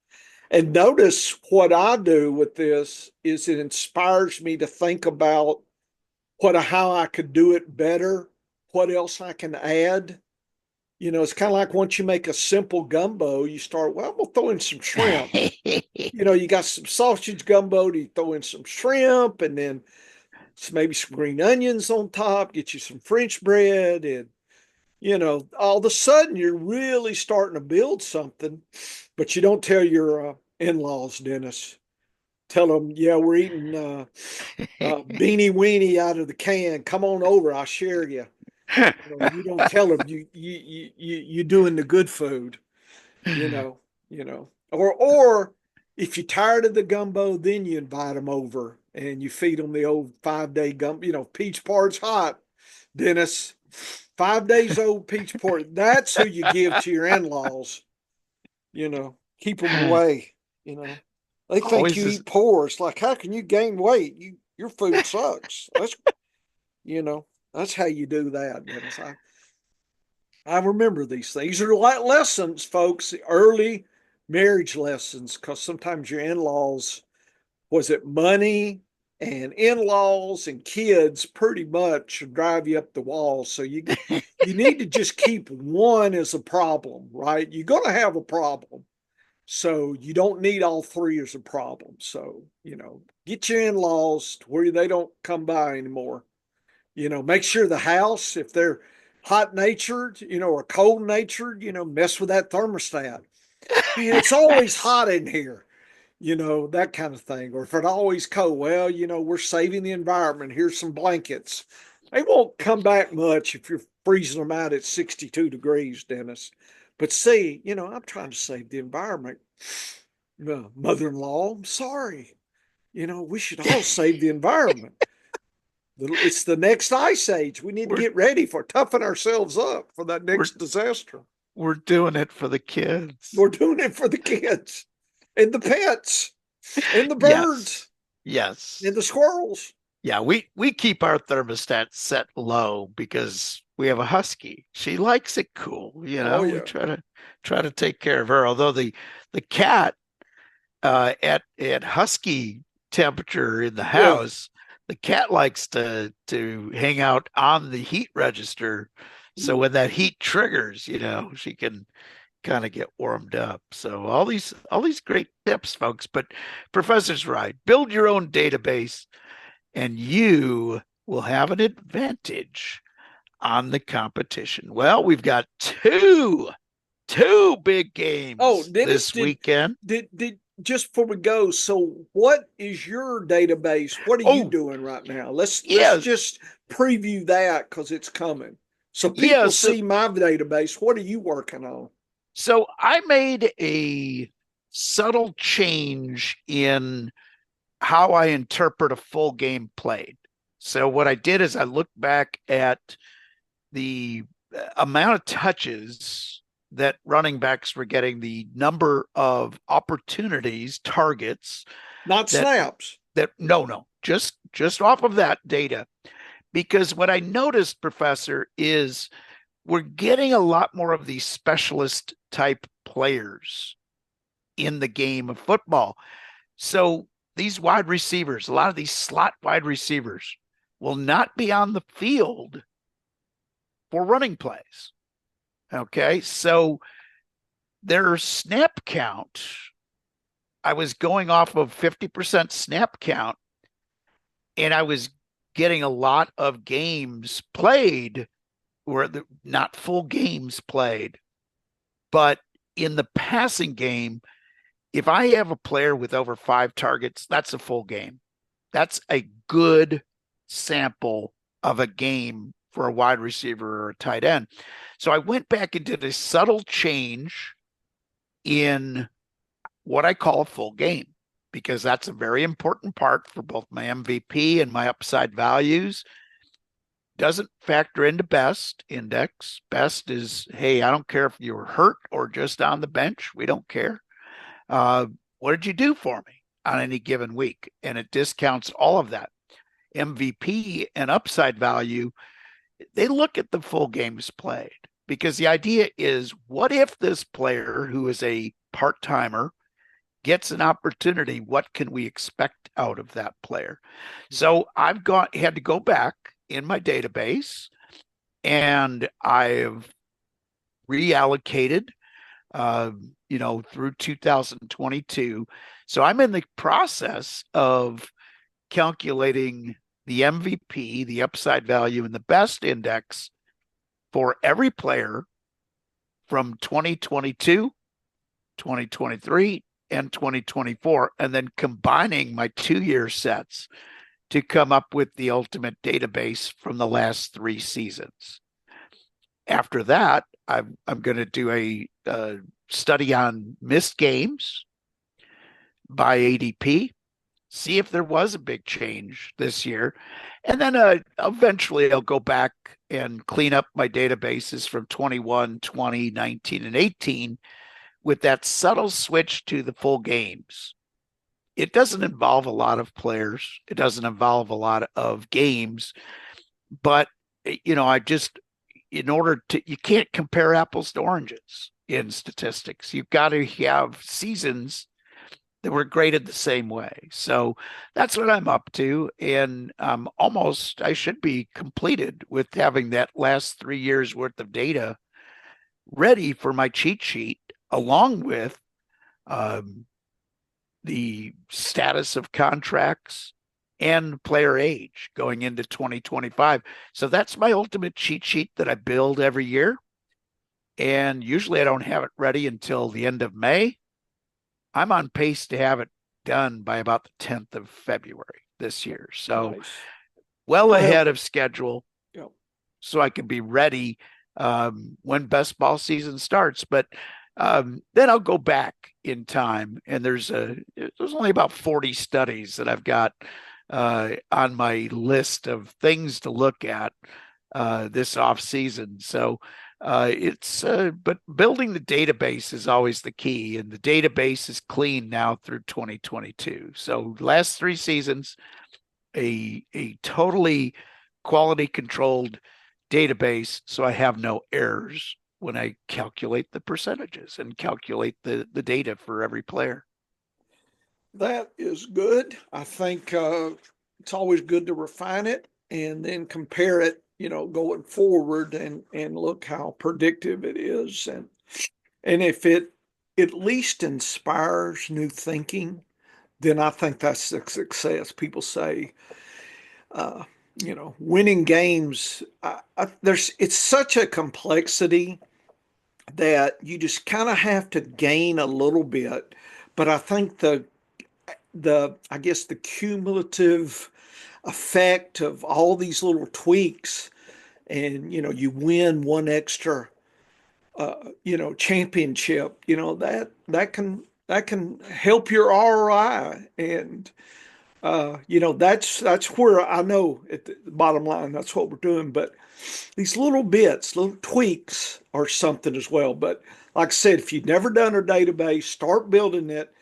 And notice what I do with this is it inspires me to think about how I could do it better, what else I can add. It's kind of like once you make a simple gumbo, you start, well, we'll throw in some shrimp. You got some sausage gumbo, you throw in some shrimp and then maybe some green onions on top, get you some French bread. And, all of a sudden you're really starting to build something, but you don't tell your in-laws, Dennis. Tell them, yeah, we're eating beanie weenie out of the can. Come on over, I'll share you. You don't tell them you doing the good food. you know, or if you're tired of the gumbo, then you invite them over and you feed them the old 5-day gumbo. Peach part's hot, Dennis. 5 days old peach part. That's who you give to your in-laws. keep them away. They think Always you this. eat poor. It's like, how can you gain weight? Your food sucks. You know, that's how you do that, Dennis. I remember these things. These are like lessons, folks, early marriage lessons, because sometimes your in-laws, was it money and in-laws and kids pretty much drive you up the wall. So you need to just keep one as a problem, right? You're going to have a problem. So you don't need all three as a problem. So, get your in-laws to where they don't come by anymore. Make sure the house, if they're hot natured, or cold natured, mess with that thermostat. Man, it's always hot in here, that kind of thing. Or if it's always cold, well, we're saving the environment. Here's some blankets. They won't come back much if you're freezing them out at 62 degrees, Dennis. But see, I'm trying to save the environment. Mother-in-law, I'm sorry. We should all save the environment. It's the next ice age. We need to we're get ready for toughen ourselves up for that we're next disaster. we're doing it for the kids. We're doing it for the kids and the pets and the Yes. birds Yes. and the squirrels. Yeah, we keep our thermostat set low because we have a husky. She likes it cool, Oh We yeah. try to take care of her. Although the cat at husky temperature in the Yeah. house, the cat likes to hang out on the heat register. So when that heat triggers, she can kind of get warmed up. So all these great tips, folks. But Professor's right. Build your own database and you will have an advantage on the competition. Well, we've got two big Oh, games Dennis, this weekend. did just before we go, so what is your database? What are you Oh, doing right now? Let's yes, just preview that because it's coming. So people yes. see my database. What are you working on? So I made a subtle change in how I interpret a full game played. So what I did is I looked back at the amount of touches that running backs were getting, the number of opportunities, targets Not that snaps. no, just off of that data. Because what I noticed, Professor, is we're getting a lot more of these specialist type players in the game of football. So these wide receivers, a lot of these slot wide receivers, will not be on the field for running plays. Okay. So their snap count, I was going off of 50% snap count, and I was getting a lot of games played where not full games played. But in the passing game, if I have a player with over 5 targets, that's a full game. That's a good sample of a game for a wide receiver or a tight end. So I went back and did a subtle change in what I call a full game, because that's a very important part for both my MVP and my upside values. Doesn't factor into best index. Best is, hey, I don't care if you were hurt or just on the bench. We don't care. What did you do for me on any given week? And it discounts all of that. MVP and upside value, they look at the full games played, because the idea is, what if this player who is a part timer gets an opportunity? What can we expect out of that player? So I've had to go back in my database, and I've reallocated through 2022. So I'm in the process of calculating the MVP, the upside value, and the best index for every player from 2022, 2023, and 2024, and then combining my 2-year sets to come up with the ultimate database from the last 3 seasons. After that, I'm going to do a study on missed games by ADP, see if there was a big change this year. And then eventually I'll go back and clean up my databases from 21, 20, 19, and 18 with that subtle switch to the full games. It doesn't involve a lot of players. It doesn't involve a lot of games, but I just, in order to, you can't compare apples to oranges in statistics. You've got to have seasons that were graded the same way. So that's what I'm up to. And I should be completed with having that last 3 years worth of data ready for my cheat sheet, along with um, the status of contracts and player age going into 2025. So that's my ultimate cheat sheet that I build every year. And usually I don't have it ready until the end of May. I'm on pace to have it done by about the 10th of February this year. So Nice. well Well, ahead of schedule, yeah. so I can be ready when best ball season starts. But then I'll go back in time, and there's only about 40 studies that I've got on my list of things to look at this off season. So but building the database is always the key, and the database is clean now through 2022. So last 3 seasons, a totally quality controlled database, so I have no errors when I calculate the percentages and calculate the data for every player. That is good. I think it's always good to refine it and then compare it, going forward and look how predictive it is. And if it at least inspires new thinking, then I think that's a success. People say, uh, winning games, it's such a complexity that you just kind of have to gain a little bit. But I think I guess the cumulative effect of all these little tweaks, and you win one extra championship, that can help your ROI. And that's where I know at the bottom line that's what we're doing. But these little bits, little tweaks are something as well. But like I said, if you've never done a database, start building it.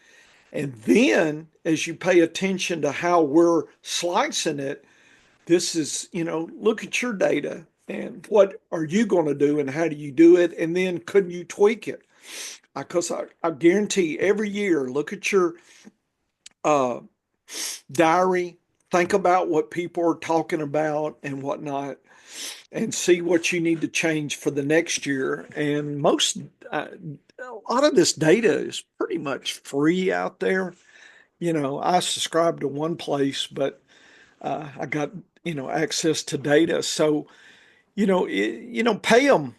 And then as you pay attention to how we're slicing it, this is, look at your data and what are you going to do and how do you do it? And then could you tweak it? Because I guarantee every year, look at your uh, diary, think about what people are talking about and whatnot, and see what you need to change for the next year. And a lot of this data is pretty much free out there. I subscribe to one place, but I got access to data. So pay them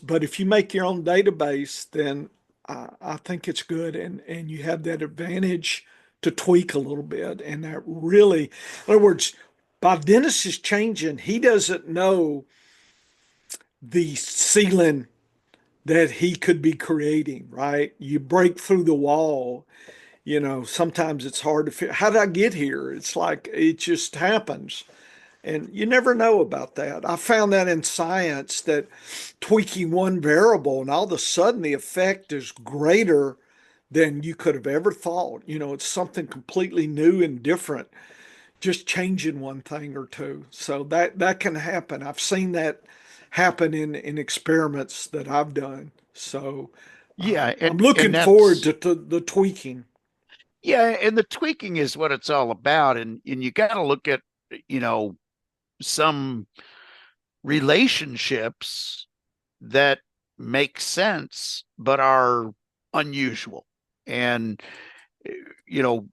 but if you make your own database, then I think it's good, and you have that advantage to tweak a little bit, and that really, in other words, Bob Dennis is changing. He doesn't know the ceiling that he could be creating. Right? You break through the wall. Sometimes it's hard to figure. How did I get here? It's like it just happens. And you never know about that. I found that in science, that tweaking one variable and all of a sudden the effect is greater than you could have ever thought. It's something completely new and different, just changing one thing or two. So that can happen. I've seen that happen in experiments that I've done. So Yeah, I'm and looking forward that's to the tweaking. yeah, and the tweaking is what it's all about. And you got to look at, you know, some relationships that make sense but are unusual. And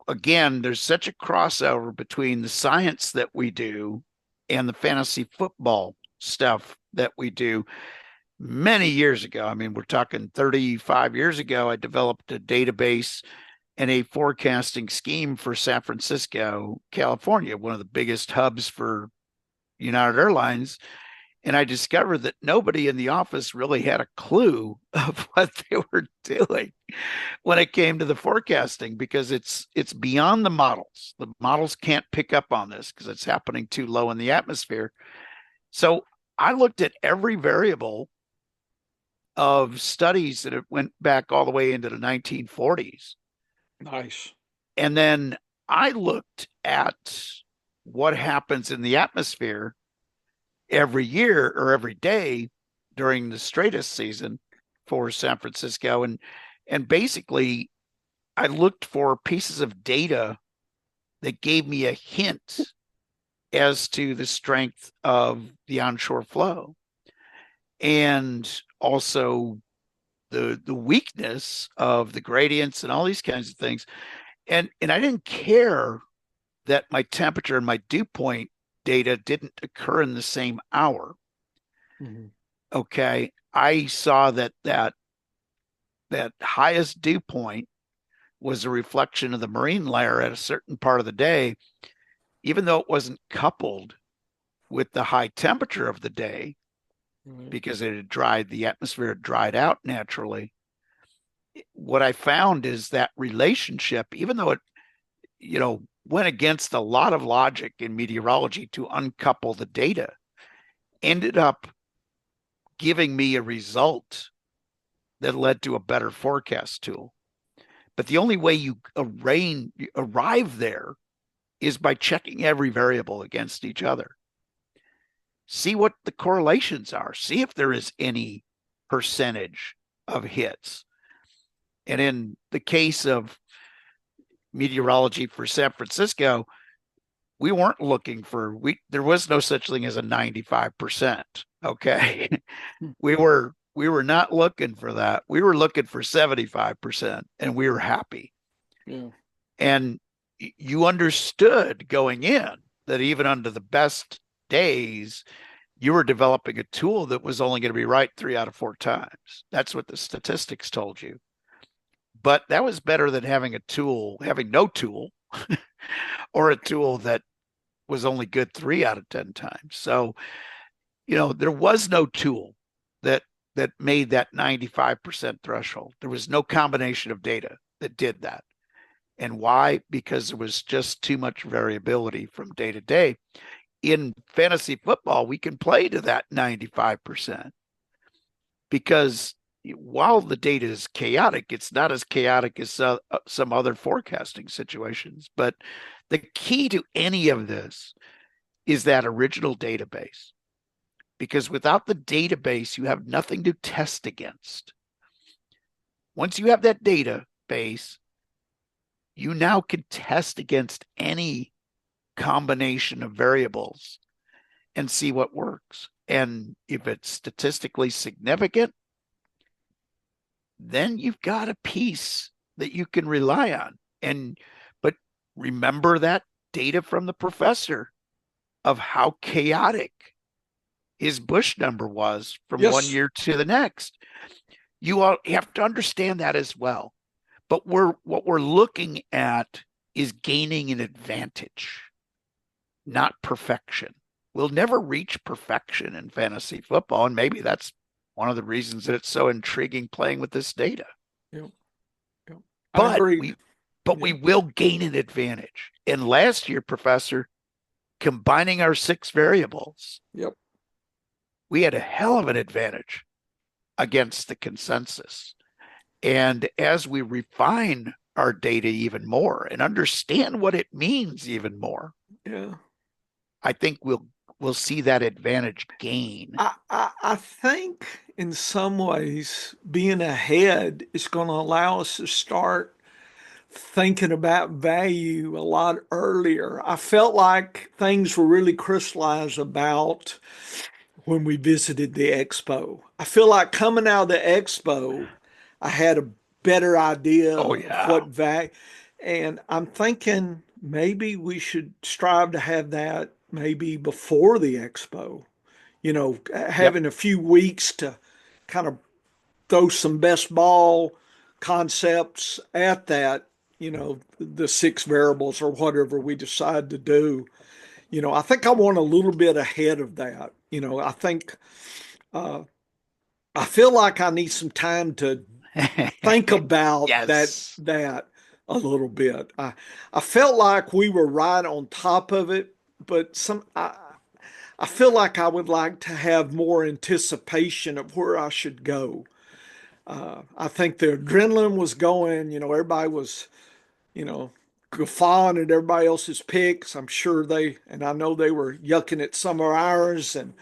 again, there's such a crossover between the science that we do and the fantasy football stuff that we do. Many years ago, I mean, we're talking 35 years ago, I developed a database and a forecasting scheme for San Francisco, California, one of the biggest hubs for United Airlines. And I discovered that nobody in the office really had a clue of what they were doing when it came to the forecasting, because it's beyond the models. The models can't pick up on this because it's happening too low in the atmosphere. So I looked at every variable of studies that went back all the way into the 1940s. Nice. And then I looked at what happens in the atmosphere every year or every day during the straightest season for San Francisco. And basically I looked for pieces of data that gave me a hint as to the strength of the onshore flow and also the weakness of the gradients and all these kinds of things. And I didn't care that my temperature and my dew point data didn't occur in the same hour. Mm-hmm. Okay. I saw that highest dew point was a reflection of the marine layer at a certain part of the day, even though it wasn't coupled with the high temperature of the day Right. because it had dried, the atmosphere had dried out naturally. What I found is that relationship, even though it, went against a lot of logic in meteorology to uncouple the data, ended up giving me a result that led to a better forecast tool. But the only way you arrive there is by checking every variable against each other. See what the correlations are. See if there is any percentage of hits. And in the case of meteorology for San Francisco, we weren't looking for there was no such thing as a 95%. Okay. we were not looking for that. We were looking for 75% and we were happy. Yeah. And you understood going in that even under the best days, you were developing a tool that was only going to be right 3 out of 4 times. That's what the statistics told you. But that was better than having no tool, or a tool that was only good 3 out of 10 times. So, there was no tool that made that 95% threshold. There was no combination of data that did that. And why? Because there was just too much variability from day to day. In fantasy football, we can play to that 95% because while the data is chaotic, it's not as chaotic as some other forecasting situations. But the key to any of this is that original database, because without the database, you have nothing to test against. Once you have that database, you now can test against any combination of variables and see what works. And if it's statistically significant, then you've got a piece that you can rely on. But remember that data from the professor of how chaotic his Bush number was from one Yes. year to the next. You all have to understand that as well. But what we're looking at is gaining an advantage, not perfection. We'll never reach perfection in fantasy football, and maybe that's one of the reasons that it's so intriguing playing with this data. Yep. Yep. I But agree. we will gain an advantage. And last year, Professor, combining our 6 variables, Yep. we had a hell of an advantage against the consensus. And as we refine our data even more and understand what it means even more, Yeah. I think we'll see that advantage gain. I think in some ways being ahead is going to allow us to start thinking about value a lot earlier. I felt like things were really crystallized about when we visited the expo. I feel like coming out of the expo, I had a better idea Oh of yeah. what value, and I'm thinking maybe we should strive to have that maybe before the expo, Yep. having a few weeks to kind of throw some best ball concepts at that, the 6 variables or whatever we decide to do. I think I want a little bit ahead of that. I think uh, I feel like I need some time to think about that Yes. that a little bit. I felt like we were right on top of it, but I feel like I would like to have more anticipation of where I should go. I think the adrenaline was going. Everybody was, you know, guffawing at everybody else's picks. I'm sure and I know they were yucking at some of ours and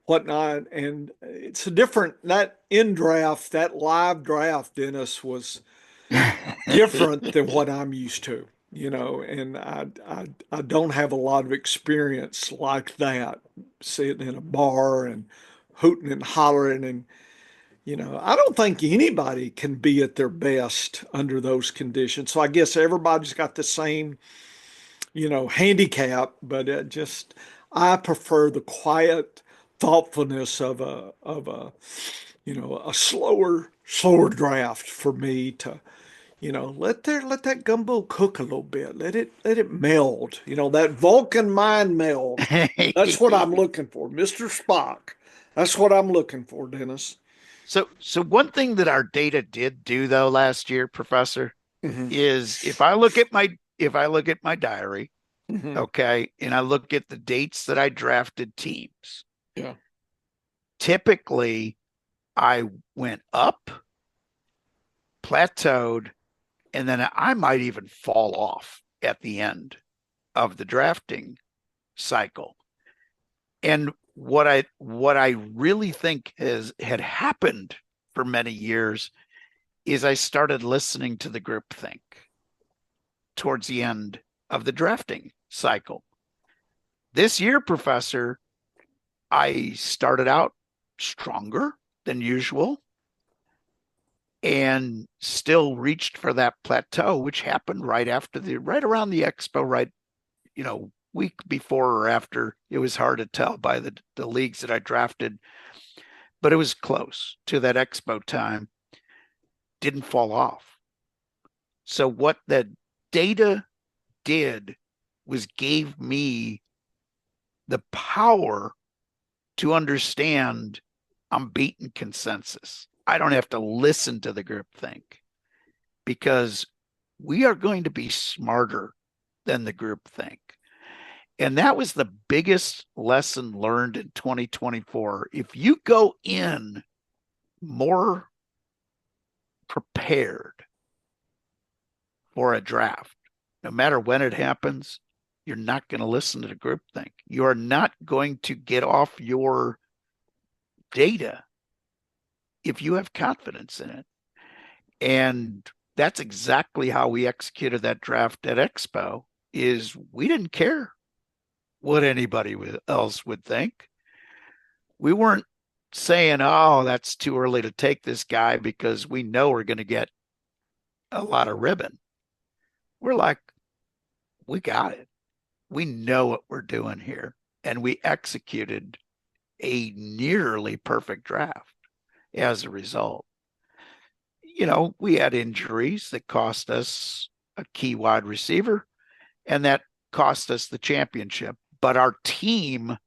whatnot. And it's a different, that in draft, that live draft, Dennis, was different than what I'm used to, and I don't have a lot of experience like that, sitting in a bar and hooting and hollering. And, I don't think anybody can be at their best under those conditions. So I guess everybody's got the same, handicap, but I prefer the quiet thoughtfulness of a slower draft for me to, let that gumbo cook a little bit. Let it meld. That Vulcan mind meld. That's what I'm looking for, Mr. Spock. That's what I'm looking for, Dennis. So one thing that our data did do though last year, Professor, Hmm. is if I look at my diary, Hmm. okay, and I look at the dates that I drafted teams, Yeah. typically I went up, plateaued, and then I might even fall off at the end of the drafting cycle. And what I really think had happened for many years is I started listening to the group think towards the end of the drafting cycle. This year, Professor, I started out stronger than usual and still reached for that plateau, which happened right around the expo, right, week before or after. It was hard to tell by the leagues that I drafted, but it was close to that expo time. Didn't fall off. So what the data did was gave me the power to understand I'm beating consensus. I don't have to listen to the group think because we are going to be smarter than the group think. And that was the biggest lesson learned in 2024. If you go in more prepared for a draft, no matter when it happens, you're not going to listen to the group think. You are not going to get off your data if you have confidence in it. And that's exactly how we executed that draft at Expo is we didn't care what anybody else would think. We weren't saying, oh, that's too early to take this guy because we know we're going to get a lot of ribbon. We're like, we got it. We know what we're doing here. And we executed a nearly perfect draft as a result. We had injuries that cost us a key wide receiver, and that cost us the championship. But our team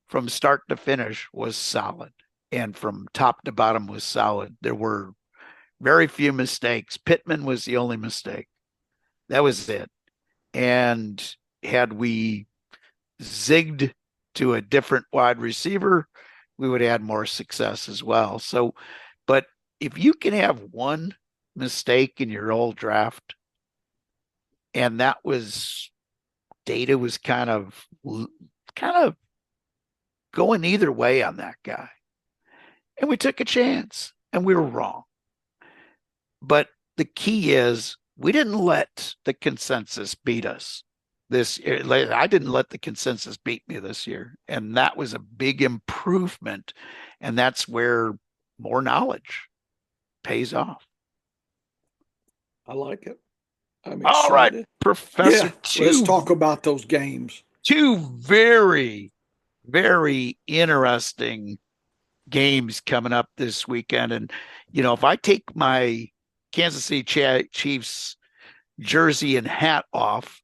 from start to finish was solid, and from top to bottom was solid. There were very few mistakes. Pittman was the only mistake. That was it. And had we zigged to a different wide receiver, we would have had more success as well. So, but if you can have one mistake in your old draft, and that was data was kind of going either way on that guy. And we took a chance and we were wrong. But the key is we didn't let the consensus beat us this year. I didn't let the consensus beat me this year. And that was a big improvement. And that's where more knowledge pays off. I like it. I'm All right, excited. Professor, Yeah, let's talk about those games. two very, very interesting games coming up this weekend. And, if I take my Kansas City Chiefs jersey and hat off,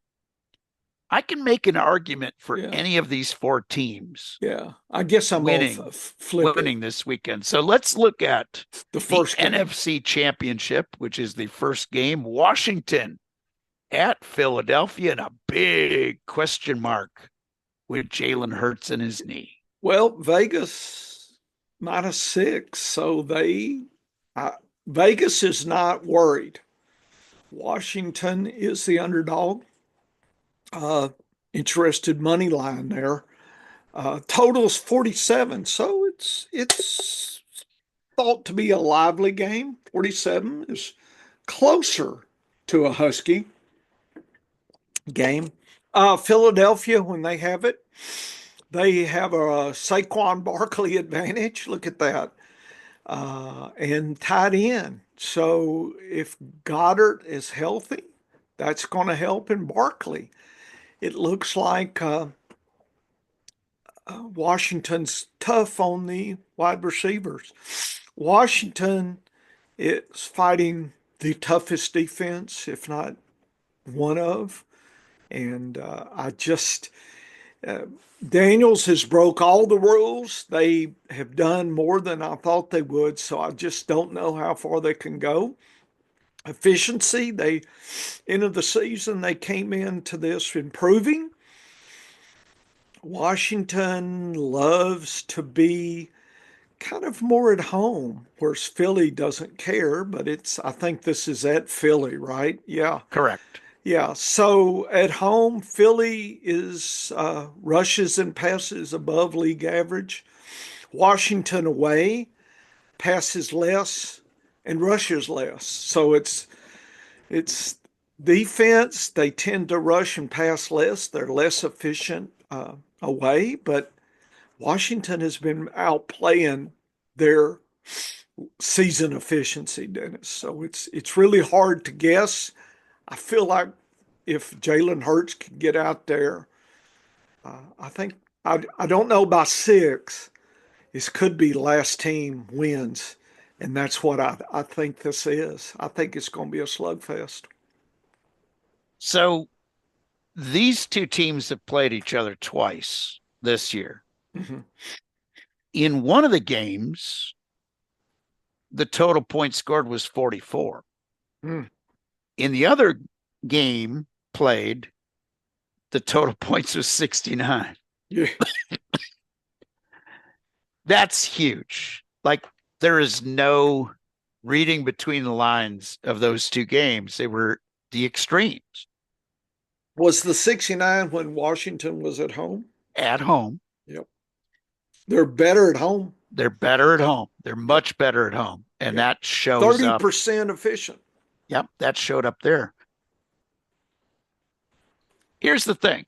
I can make an argument for Yeah. any of these four teams Yeah. I guess I'm going to winning flip it. winning this weekend. So let's look at The the first game. NFC Championship, which is the first game. Washington at Philadelphia, and a big question mark with Jalen Hurts in his knee. Well, Vegas -6, so they Uh, Vegas is not worried. Washington is the underdog. Uh, Interested money line there. Total's 47, so it's thought to be a lively game. 47 is closer to a Husky game. Philadelphia, when they have it, they have a Saquon Barkley advantage. Look at that. And tight end. So if Goddard is healthy, that's going to help in Barkley. It looks like Washington's tough on the wide receivers. Washington is fighting the toughest defense, if not one of. And I just, uh, Daniels has broke all the rules. They have done more than I thought they would. So I just don't know how far they can go. Efficiency, they, end of the season, they came into this improving. Washington loves to be kind of more at home, whereas Philly doesn't care, but I think this is at Philly, right? Yeah. Correct. Yeah. So at home, Philly is rushes and passes above league average. Washington away passes less and rushes less. So it's defense. They tend to rush and pass less. They're less efficient away, but Washington has been outplaying their season efficiency, Dennis. So it's really hard to guess. I feel like if Jalen Hurts can get out there, I think I don't know by six. This could be last team wins, and that's what I think this is. I think it's going to be a slugfest. So these two teams have played each other twice this year. Mhm. In one of the games, the total points scored was 44. Mm. In the other game played, the total points was 69. Yeah. That's huge. Like, there is no reading between the lines of those two games. They were the extremes Was the 69 when Washington was at home? at home. Yep. They're better at home. They're better at home. They're Yep. much better at home. And Yep. that shows up. 30% efficient. Yep, that showed up there. Here's the thing.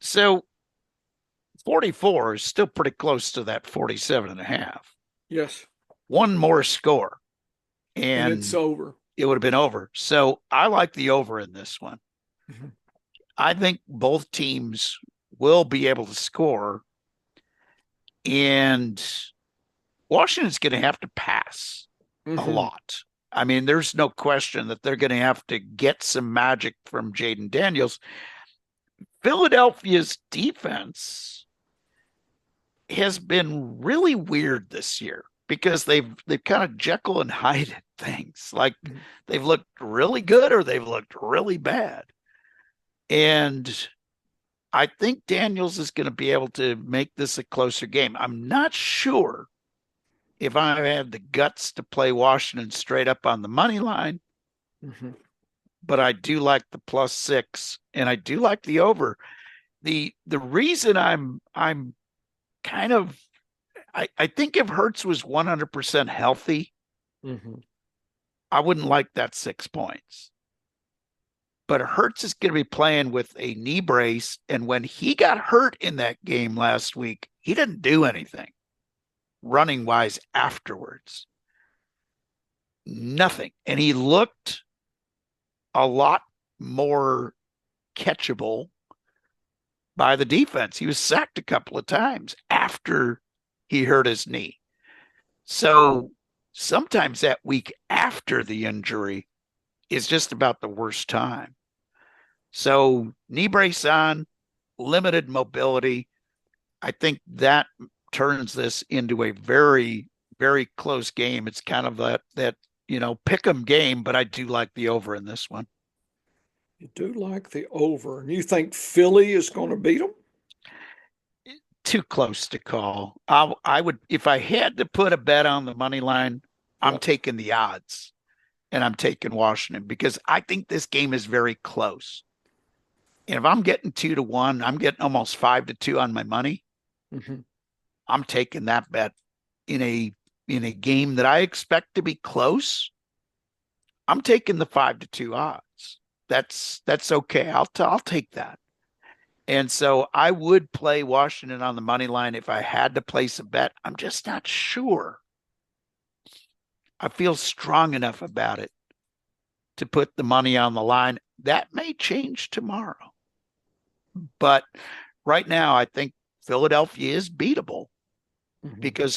So 44 is still pretty close to that 47 and a half. Yes. One more score, And and it's over. it would have been over. So I like the over in this one. Mm-hmm. I think both teams will be able to score, and Washington's going to have to pass a Mm-hmm. lot. I mean, there's no question that they're going to have to get some magic from Jaden Daniels. Philadelphia's defense has been really weird this year because they've kind of Jekyll and Hyde things. Like, they've looked really good or they've looked really bad. And I think Daniels is going to be able to make this a closer game. I'm not sure if I have the guts to play Washington straight up on the money line, Mm-hmm. but I do like the +6 and I do like the over. The reason I'm kind of I think if Hurts was 100% healthy, Mm-hmm. I wouldn't like that 6 points. But Hurts is going to be playing with a knee brace. And when he got hurt in that game last week, he didn't do anything running wise afterwards. Nothing. And he looked a lot more catchable by the defense. He was sacked a couple of times after he hurt his knee. So sometimes that week after the injury is just about the worst time. So knee brace on, limited mobility. I think that turns this into a very, very close game. It's kind of that pick 'em game, but I do like the over in this one. You do like the over, and you think Philly is going to beat them? too close to call. I would, if I had to put a bet on the money line, I'm Yep. taking the odds and I'm taking Washington because I think this game is very close. And if I'm getting 2-1, I'm getting almost 5-2 on my money. Hmm. I'm taking that bet in a game that I expect to be close. I'm taking the 5-2 odds. That's okay. I'll take that. And so I would play Washington on the money line if I had to place a bet. I'm just not sure. I feel strong enough about it to put the money on the line. That may change tomorrow. But right now, I think Philadelphia is beatable Hmm. because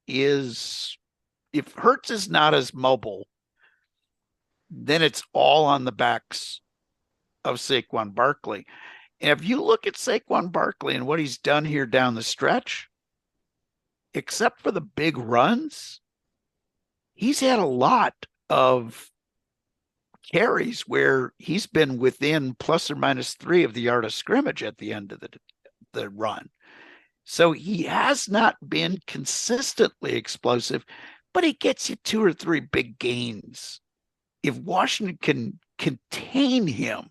if Hurts is not as mobile, then it's all on the backs of Saquon Barkley. And if you look at Saquon Barkley and what he's done here down the stretch, except for the big runs, he's had a lot of carries where he's been within plus or minus 3 of the yard of scrimmage at the end of the run. So he has not been consistently explosive, but he gets you 2 or 3 big gains. If Washington can contain him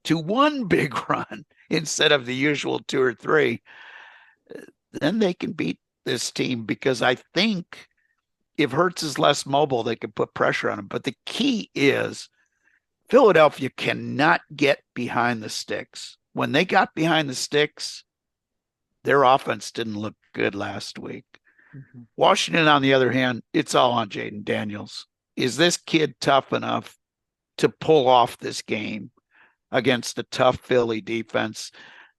to one big run instead of the usual 2 or 3, then they can beat this team because I think if Hurts is less mobile, they can put pressure on him. But the key is Philadelphia cannot get behind the sticks. When they got behind the sticks, their offense didn't look good last week. Hmm. Washington, on the other hand, it's all on Jaden Daniels. Is this kid tough enough to pull off this game against a tough Philly defense?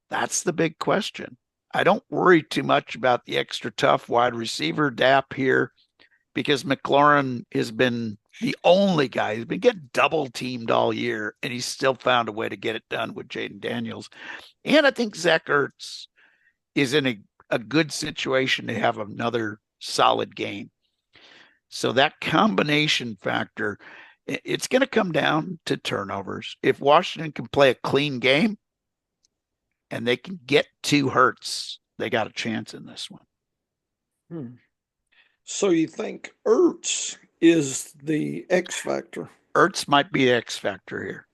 That's the big question. I don't worry too much about the extra tough wide receiver dap here because McLaurin has been the only guy who's been getting double teamed all year, and he's still found a way to get it done with Jaden Daniels. And I think Zach Ertz is in a good situation to have another solid game. So that combination factor, it's going to come down to turnovers. If Washington can play a clean game and they can get 2 Hurts, they got a chance in this one. Hmm. So you think Ertz is the X factor? Ertz might be X factor here.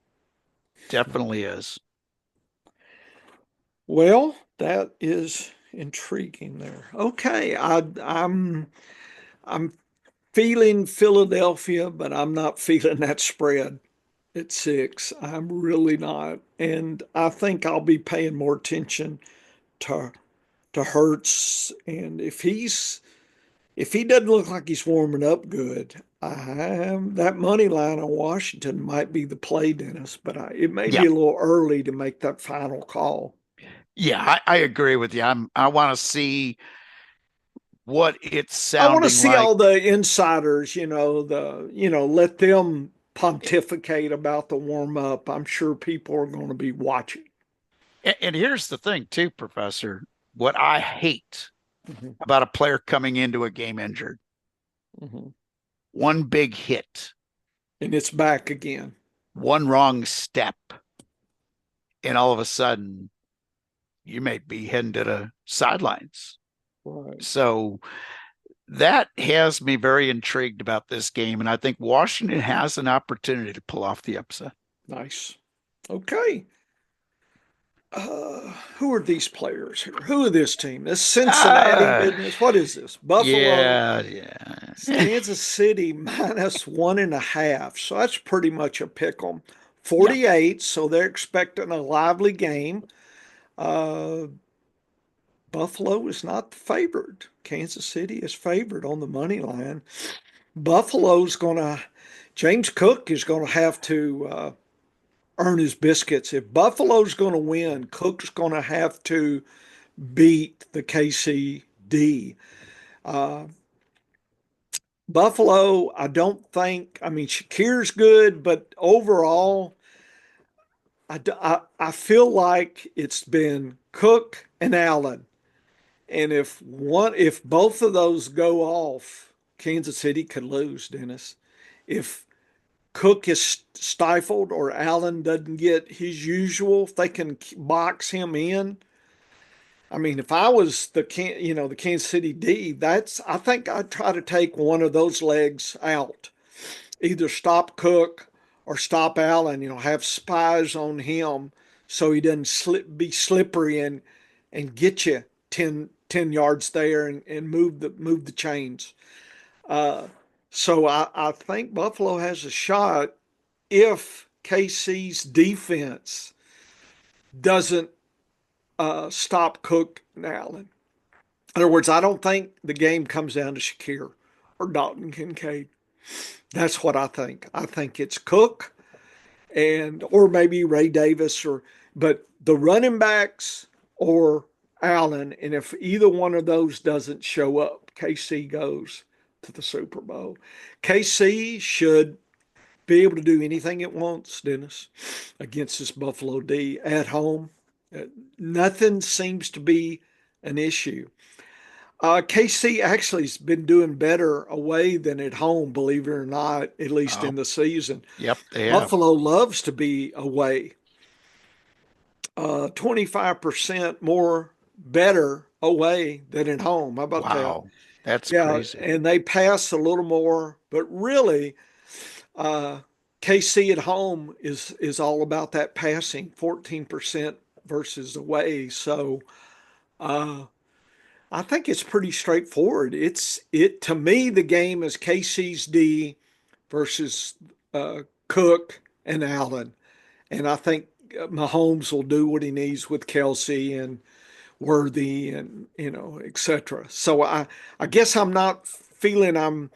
Definitely is. Well, that is intriguing there. Okay, I'm feeling Philadelphia, but I'm not feeling that spread at 6. I'm really not, and I think I'll be paying more attention to Hurts, and if he doesn't look like he's warming up good, that money line on Washington might be the play, Dennis, but it may Yeah. be a little early to make that final call. Yeah, I agree with you. I want to see what it's I want to sounding see like. all the insiders, let them pontificate about the warm up. I'm sure people are going to be watching. And here's the thing, too, Professor. What I hate Hmm. about a player coming into a game injured, Hmm. one big hit, And it's back again. one wrong step, and all of a sudden you may be heading to the sidelines. Right. So that has me very intrigued about this game. And I think Washington has an opportunity to pull off the upset. Nice. Okay. Who are these players here? Who are this team? This Cincinnati Uh, business. What is this? Buffalo, yeah, yeah. Kansas City -1.5. So that's pretty much a pick 'em. Yeah. 48. So they're expecting a lively game. Uh, Buffalo is not the favorite. Kansas City is favored on the money line. Buffalo's going to, James Cook is going to have to earn his biscuits. If Buffalo's going to win, Cook's going to have to beat the KCD. Uh, Buffalo, I don't think, I mean, Shakir's good, but overall, I feel like it's been Cook and Allen. And if both of those go off, Kansas City could lose, Dennis. If Cook is stifled or Allen doesn't get his usual, if they can box him in, I mean, if I was the Kansas City D, I think I'd try to take one of those legs out, either stop Cook or stop Allen. Have spies on him so he doesn't be slippery and get you 10 yards there and move the chains. Uh, so I think Buffalo has a shot if KC's defense doesn't stop Cook and Allen. In other words, I don't think the game comes down to Shakir or Dalton Kincaid. That's what I think. I think it's Cook and or maybe Ray Davis but the running backs or Allen, and if either one of those doesn't show up, KC goes to the Super Bowl. KC should be able to do anything it wants, Dennis, against this Buffalo D at home. Nothing seems to be an issue. KC actually has been doing better away than at home, believe it or not, at least Oh, in the season. yep, they have. Buffalo loves to be away. 25% more better away than at home. How about that? Wow, that's Yeah, crazy. and they pass a little more, but really, uh, KC at home is all about that passing, 14% versus away. So uh, I think it's pretty straightforward. It to me the game is KC's D versus Cook and Allen, and I think Mahomes will do what he needs with Kelsey and Worthy and etc. So I guess I'm not feeling I'm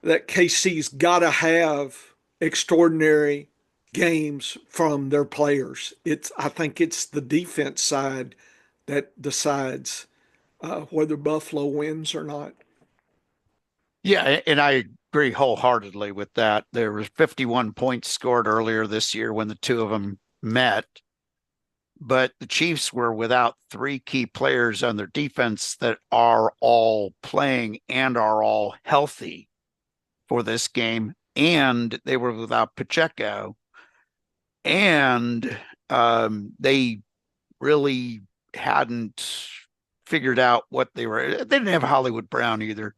that KC's got to have extraordinary games from their players. I think it's the defense side that decides whether Buffalo wins or not. Yeah, and I agree wholeheartedly with that. There was 51 points scored earlier this year when the two of them met, but the Chiefs were without three key players on their defense that are all playing and are all healthy for this game, and they were without Pacheco, and they really hadn't figured out what they were. They didn't have Hollywood Brown either.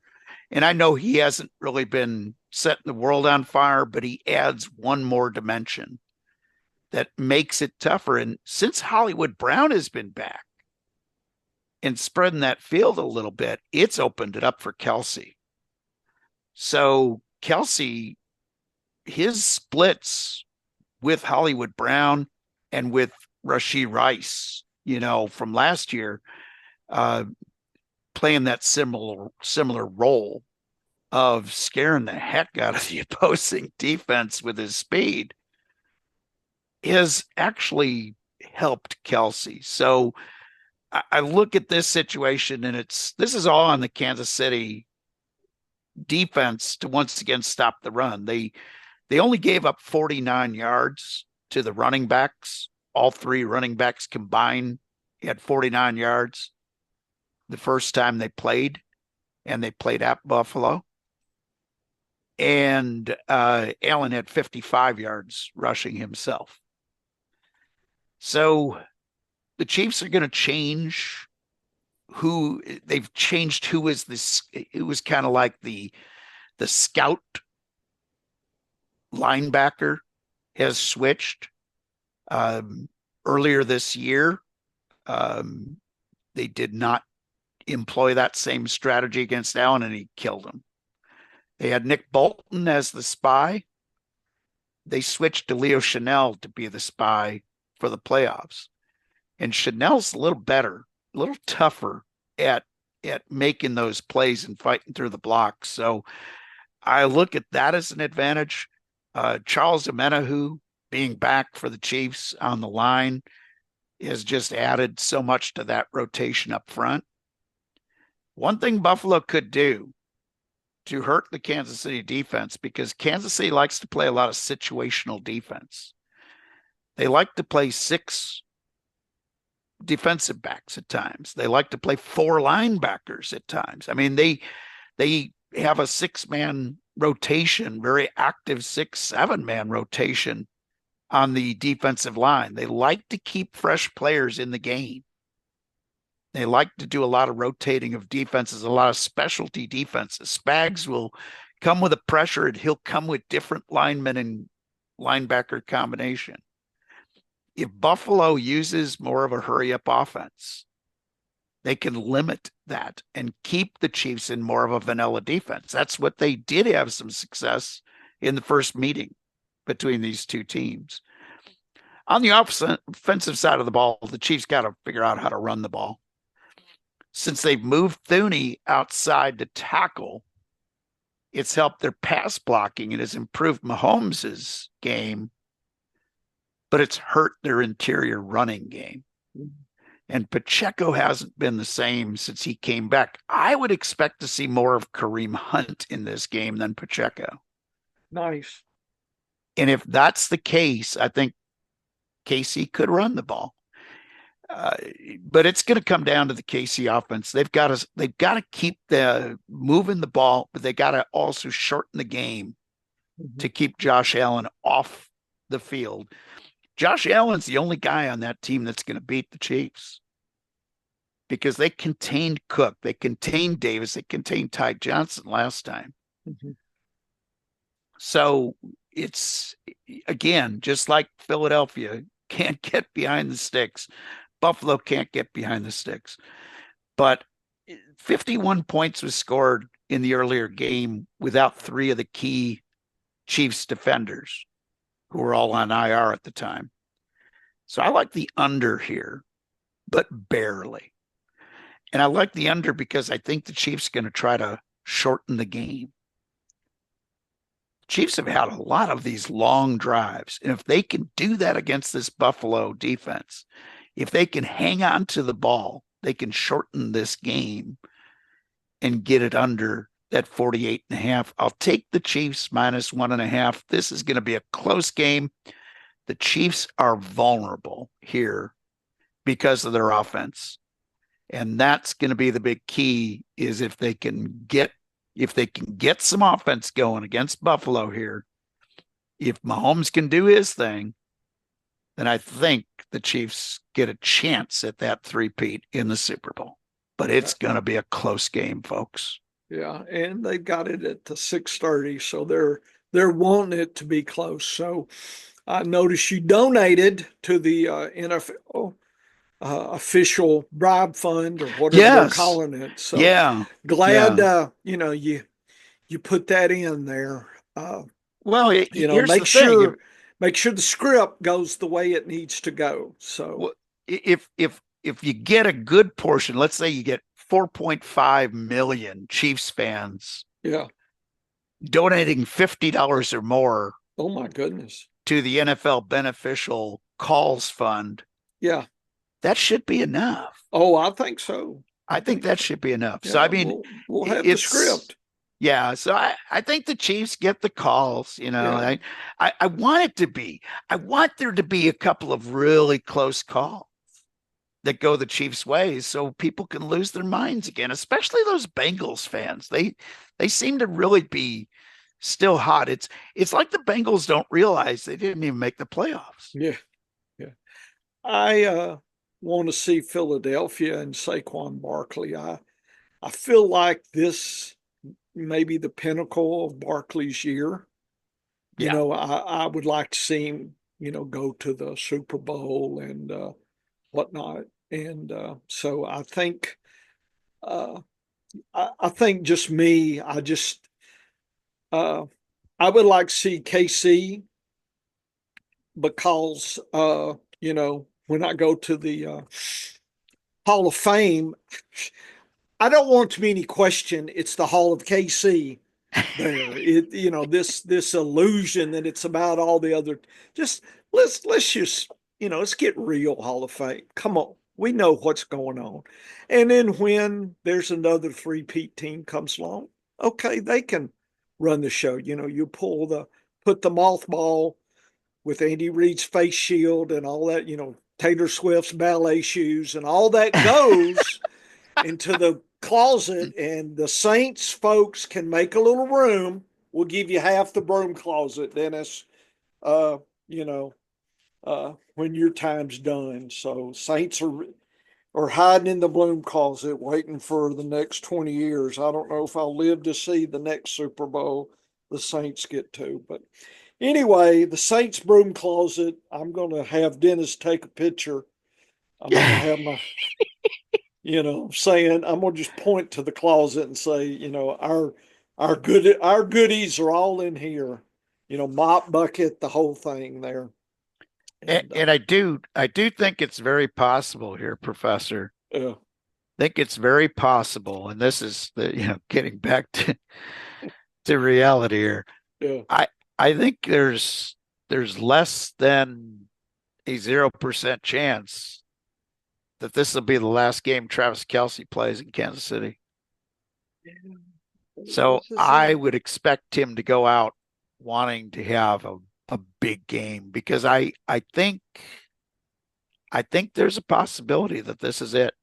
And I know he hasn't really been setting the world on fire, but he adds one more dimension that makes it tougher. And since Hollywood Brown has been back and spreading that field a little bit, it's opened it up for Kelsey. So Kelsey, his splits with Hollywood Brown and with Rashee Rice, from last year, uh, playing that similar role of scaring the heck out of the opposing defense with his speed has actually helped Kelsey. So I look at this situation and this is all on the Kansas City defense to once again stop the run. They only gave up 49 yards to the running backs. All three running backs combined had 49 yards the first time they played, and they played at Buffalo. And Allen had 55 yards rushing himself. So the Chiefs are going to change they've changed who is this. It was kind of like the scout linebacker has switched. Earlier this year, they did not employ that same strategy against Allen, and he killed him. They had Nick Bolton as the spy. They switched to Leo Chanel to be the spy for the playoffs. And Chanel's a little better, a little tougher at making those plays and fighting through the blocks. So I look at that as an advantage. Charles Omenihu being back for the Chiefs on the line has just added so much to that rotation up front. One thing Buffalo could do to hurt the Kansas City defense, because Kansas City likes to play a lot of situational defense. They like to play 6 defensive backs at times. They like to play 4 linebackers at times. I mean, they have a 6-man rotation, very active 6-7-man rotation on the defensive line. They like to keep fresh players in the game. They like to do a lot of rotating of defenses, a lot of specialty defenses. Spags will come with a pressure, and he'll come with different linemen and linebacker combination. If Buffalo uses more of a hurry up offense, they can limit that and keep the Chiefs in more of a vanilla defense. That's what they did have some success in the first meeting between these two teams. On the offensive side of the ball, the Chiefs got to figure out how to run the ball. Since they've moved Thuney outside to tackle, it's helped their pass blocking and has improved Mahomes's game, but it's hurt their interior running game. And Pacheco hasn't been the same since he came back. I would expect to see more of Kareem Hunt in this game than Pacheco. Nice. And if that's the case, I think KC could run the ball. But it's going to come down to the KC offense. They've got to keep the moving the ball, but they got to also shorten the game to keep Josh Allen off the field. Josh Allen's the only guy on that team that's going to beat the Chiefs because they contained Cook, they contained Davis, they contained Ty Johnson last time. So it's, again, just like Philadelphia can't get behind the sticks. Buffalo can't get behind the sticks. But 51 points was scored in the earlier game without three of the key Chiefs defenders who were all on IR at the time. So I like the under here, but barely. And I like the under because I think the Chiefs are going to try to shorten the game. Chiefs have had a lot of these long drives. And if they can do that against this Buffalo defense, if they can hang on to the ball, they can shorten this game and get it under that 48.5. I'll take the Chiefs minus 1.5. This is going to be a close game. The Chiefs are vulnerable here because of their offense. And that's going to be the big key is if they can get some offense going against Buffalo here, if Mahomes can do his thing, then I think the Chiefs get a chance at that three-peat in the Super Bowl. But it's going to be a close game, folks. Yeah, and they've got it at the 6:30, so they're wanting it to be close. So I noticed you donated to the NFL official bribe fund or whatever they're Yes. calling it. So Yeah. glad Yeah. you put that in there. Well, here's Make the thing. sure the script goes the way it needs to go. So If you get a good portion, let's say you get 4.5 million Chiefs fans yeah. donating $50 or more Oh my goodness. to the NFL beneficial calls fund, Yeah. that should be enough. Oh, I think so. I think that should be enough. Yeah, So I mean, we'll have the script. Yeah, so I think the Chiefs get the calls. Yeah. I want it to be. I want there to be a couple of really close calls that go the Chiefs' way, so people can lose their minds again. Especially those Bengals fans. They seem to really be still hot. It's like the Bengals don't realize they didn't even make the playoffs. Yeah. Yeah. I want to see Philadelphia and Saquon Barkley. I feel like this may be the pinnacle of Barkley's year. Yeah. I would like to see him, go to the Super Bowl and whatnot. And so I think just me, I would like to see KC because, when I go to the Hall of Fame, I don't want to be any question. It's the Hall of KC there. This illusion that it's about all the other. Just let's just let's get real. Hall of Fame. Come on, we know what's going on. And then when there's another three-peat team comes along, okay, they can run the show. You put the mothball with Andy Reid's face shield and all that. Taylor Swift's ballet shoes and all that goes into the closet, and the Saints folks can make a little room. We'll give you half the broom closet, Dennis. When your time's done. So Saints are or hiding in the broom closet waiting for the next 20 years. I don't know if I'll live to see the next Super Bowl the Saints get to. But anyway, the Saints broom closet, I'm going to have Dennis take a picture. I'm going to have my, saying, I'm going to just point to the closet and say, our goodies are all in here. Mop bucket, the whole thing there. And And I do think it's very possible here, Professor. yeah, I think it's very possible, and this is getting back to reality here. yeah, I I think there's less than a 0% chance that this will be the last game Travis Kelce plays in Kansas City. So this is I it. would expect him to go out wanting to have a big game because I think there's a possibility that this is it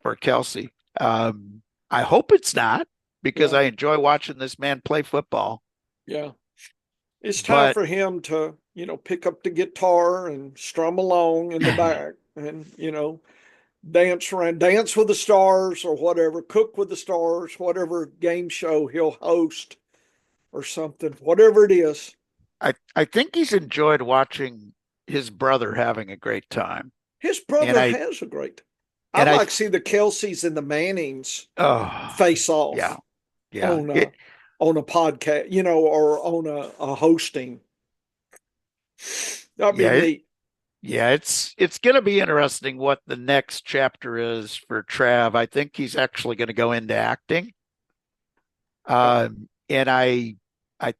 for Kelce. I hope it's not because Yeah, I enjoy watching this man play football. yeah. It's time But for him to, pick up the guitar and strum along in the back and, dance around, dance with the stars or whatever, cook with the stars, whatever game show he'll host or something, whatever it is. I think he's enjoyed watching his brother having a great time. His And brother I has a great. and I'd I like to see the Kelseys and the Mannings oh face yeah, off yeah. on a podcast, or on a hosting. That'd be Yeah, neat. it's going to be interesting what the next chapter is for Trav. I think he's actually going to go into acting. Yeah, And I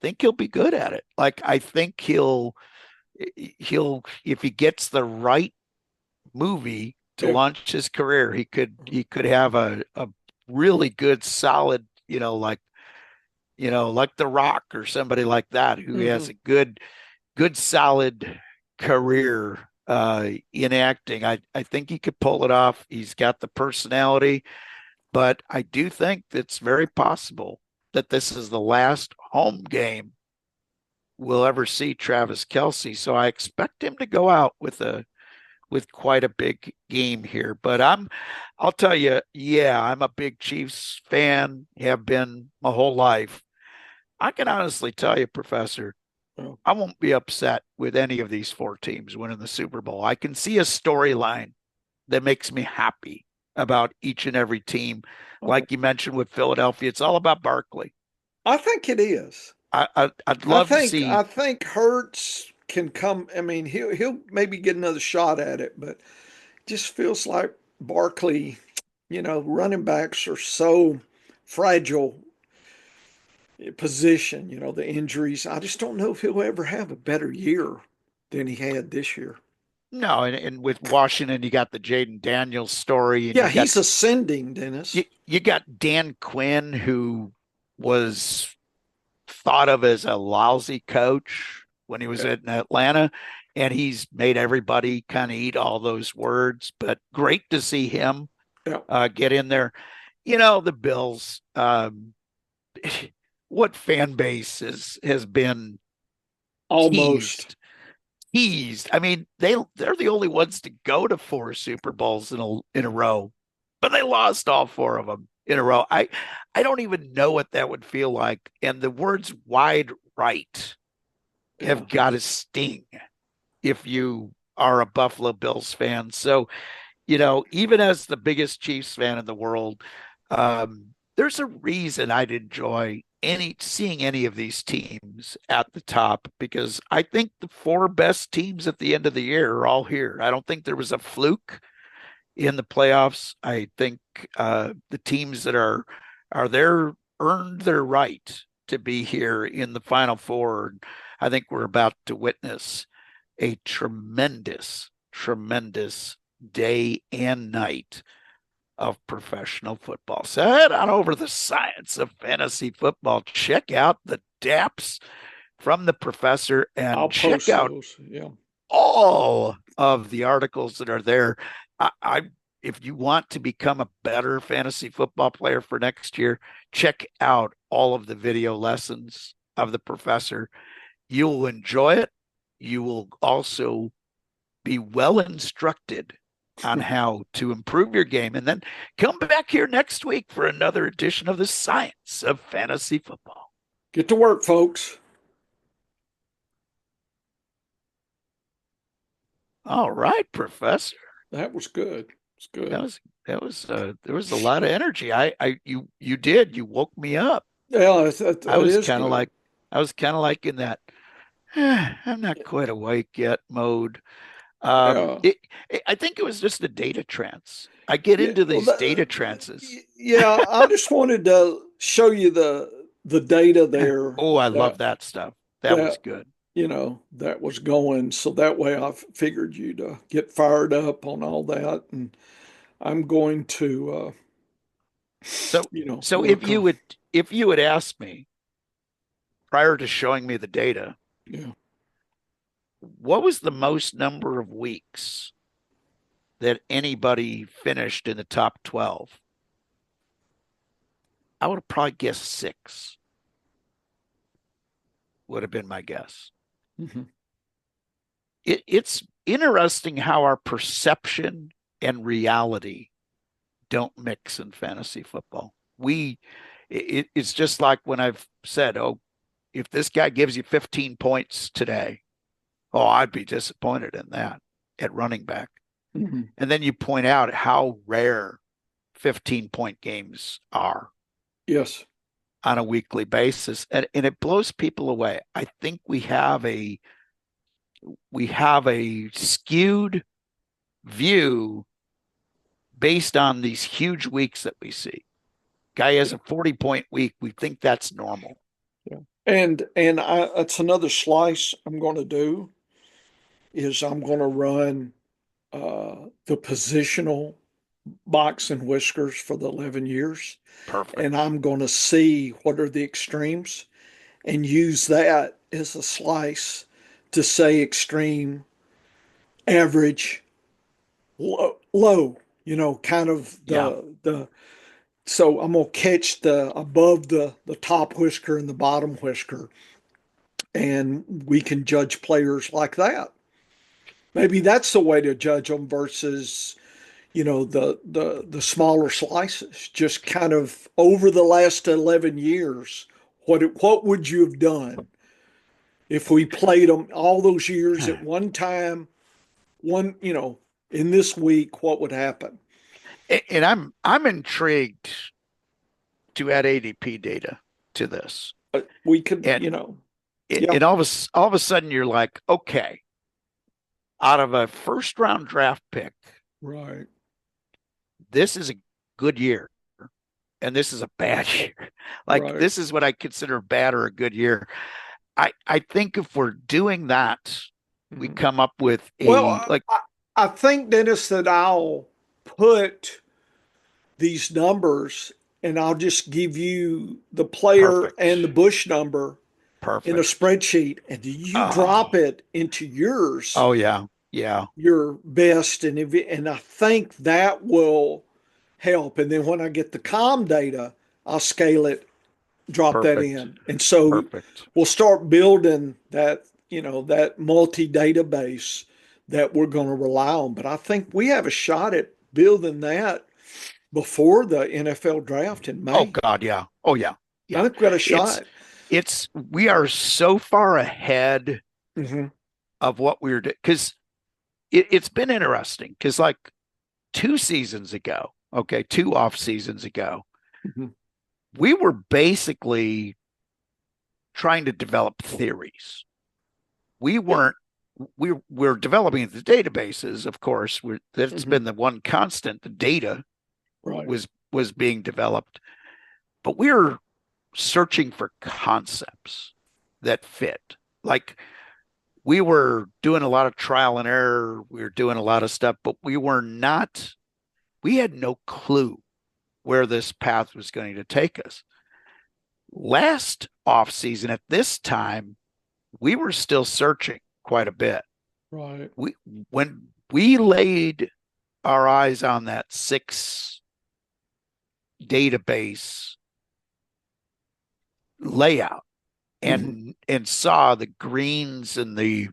think he'll be good at it. Like I think he'll if he gets the right movie to yeah, launch his career, he could have a really good solid, like The Rock or somebody like that who mm-hmm. has a good solid career in acting. I think he could pull it off. He's got the personality, but I do think it's very possible that this is the last home game we'll ever see Travis Kelce. So I expect him to go out with quite a big game here. But I'll tell you, yeah, I'm a big Chiefs fan, have been my whole life. I can honestly tell you, Professor, Yeah. I won't be upset with any of these four teams winning the Super Bowl. I can see a storyline that makes me happy about each and every team. Uh-huh. Like you mentioned with Philadelphia, it's all about Barkley. I think it is. I'd I love to think see. I think Hertz can come. I mean, he'll maybe get another shot at it, but just feels like Barkley. Running backs are so fragile position. The injuries. I just don't know if he'll ever have a better year than he had this year. No, and with Washington, you got the Jaden Daniels story, and Yeah, he's ascending, Dennis. you got Dan Quinn, who was thought of as a lousy coach when he was Yeah, in Atlanta, and he's made everybody kind of eat all those words. But great to see him yeah, get in there. The Bills. What fan base has been almost. teased? Teased. I mean, they're the only ones to go to four Super Bowls in a row, but they lost all four of them in a row. I don't even know what that would feel like. And the words "wide right" Yeah, have got to sting if you are a Buffalo Bills fan. So, even as the biggest Chiefs fan in the world, there's a reason I'd enjoy seeing any of these teams at the top because I think the four best teams at the end of the year are all here. I don't think there was a fluke in the playoffs. I think the teams that are there earned their right to be here in the Final Four. I think we're about to witness a tremendous, tremendous day and night of professional football. So head on over to the Science of Fantasy Football. Check out the DAPs from the professor and I'll check post out those. Yeah. all of the articles that are there. I if you want to become a better fantasy football player for next year, check out all of the video lessons of the professor. You will enjoy it. You will also be well instructed on how to improve your game. And then come back here next week for another edition of the Science of Fantasy Football. Get to work, folks. All right, Professor. That was good. It's good. There was a lot of energy. You woke me up. Yeah, I it was is kind of good. like in that I'm not quite awake yet mode. Yeah. I think it was just a data trance. I get Yeah. into Well, these data trances. yeah. I just wanted to show you the data there Oh, I love that that stuff. That was that good. that was going. So that way, I figured you to get fired up on all that, and I'm going to So so work on. if you would ask me prior to showing me the data, Yeah. what was the most number of weeks that anybody finished in the top 12? I would have probably guessed 6, would have been my guess. Hmm. It's interesting how our perception and reality don't mix in fantasy football. It's just like when I've said, oh, if this guy gives you 15 points today, oh, I'd be disappointed in that at running back. Hmm. And then you point out how rare 15-point games are Yes. on a weekly basis. And it blows people away. I think we have a skewed view based on these huge weeks that we see. Guy has a 40-point week. We think that's normal. Yeah. That's another slice I'm going to do is I'm going to run the positional box and whiskers for the 11 years, and Perfect. I'm going to see what are the extremes and use that as a slice to say extreme, average, low, kind of Yeah, the so I'm gonna catch the above the top whisker and the bottom whisker, and we can judge players like that. Maybe that's the way to judge them versus the smaller slices. Just kind of over the last 11 years, what would you have done if we played them all those years at one time? In this week, what would happen? and I'm intrigued to add ADP data to this. We could, And yeah, all of a sudden you're like, okay, out of a first round draft pick, right, this is a good year and this is a bad year. Like right. this is what I consider bad or a good year. I think if we're doing that, we Mhm. come up with Well, a like I think, Dennis, that I'll put these numbers and I'll just give you the player perfect, and the Bush number in a perfect. spreadsheet, and you drop Oh, it into yours, oh yeah, yeah, your best, and I think that will help. And then when I get the com data, I'll scale it, drop that perfect, in, and so perfect. we'll start building that multi database that we're going to rely on. But I think we have a shot at building that before the NFL draft in Oh May. God, yeah. Oh yeah, I yeah. think we got a It's shot. we are so far ahead Hmm. of what we were doing because it's been interesting because like 2 seasons ago, okay, 2 off seasons ago, Hmm. we were basically trying to develop theories. We Yeah. weren't we're developing the databases, of course. That's Hmm. been the one constant. The data Right. was being developed, but we're searching for concepts that fit. Like we were doing a lot of trial and error. We were doing a lot of stuff, but we had no clue where this path was going to take us. Last off season at this time, we were still searching quite a bit. Right. We when we laid our eyes on that 6 database layout Hmm. and saw the greens and the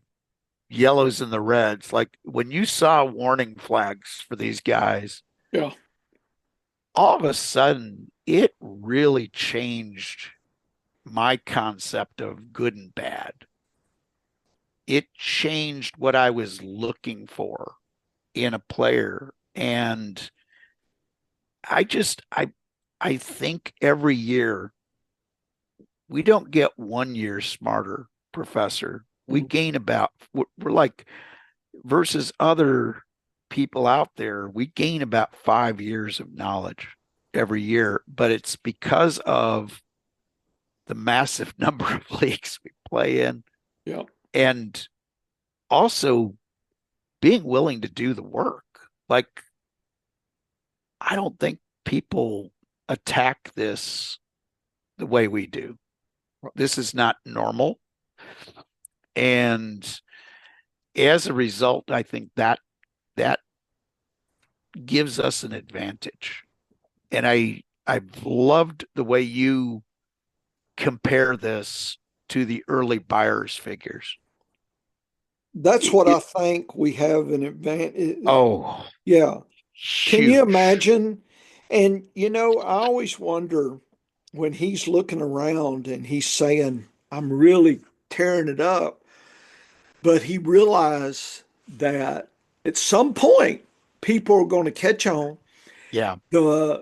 yellows and the reds. Like when you saw warning flags for these guys, Yeah. all of a sudden it really changed my concept of good and bad. It changed what I was looking for in a player. And I think every year we don't get 1 year smarter, Professor. We Mm. gain about, we're like, versus other people out there, we gain about 5 years of knowledge every year, but it's because of the massive number of leagues we play in Yeah. and also being willing to do the work. Like, I don't think people attack this the way we do. This is not normal. And as a result, I think that gives us an advantage. And I've loved the way you compare this to the early buyers figures. That's It, what I it, think we have an advantage. oh, Yeah. Can you huge. imagine? And, I always wonder when he's looking around and he's saying, I'm really tearing it up, but he realized that at some point people are going to catch on. Yeah,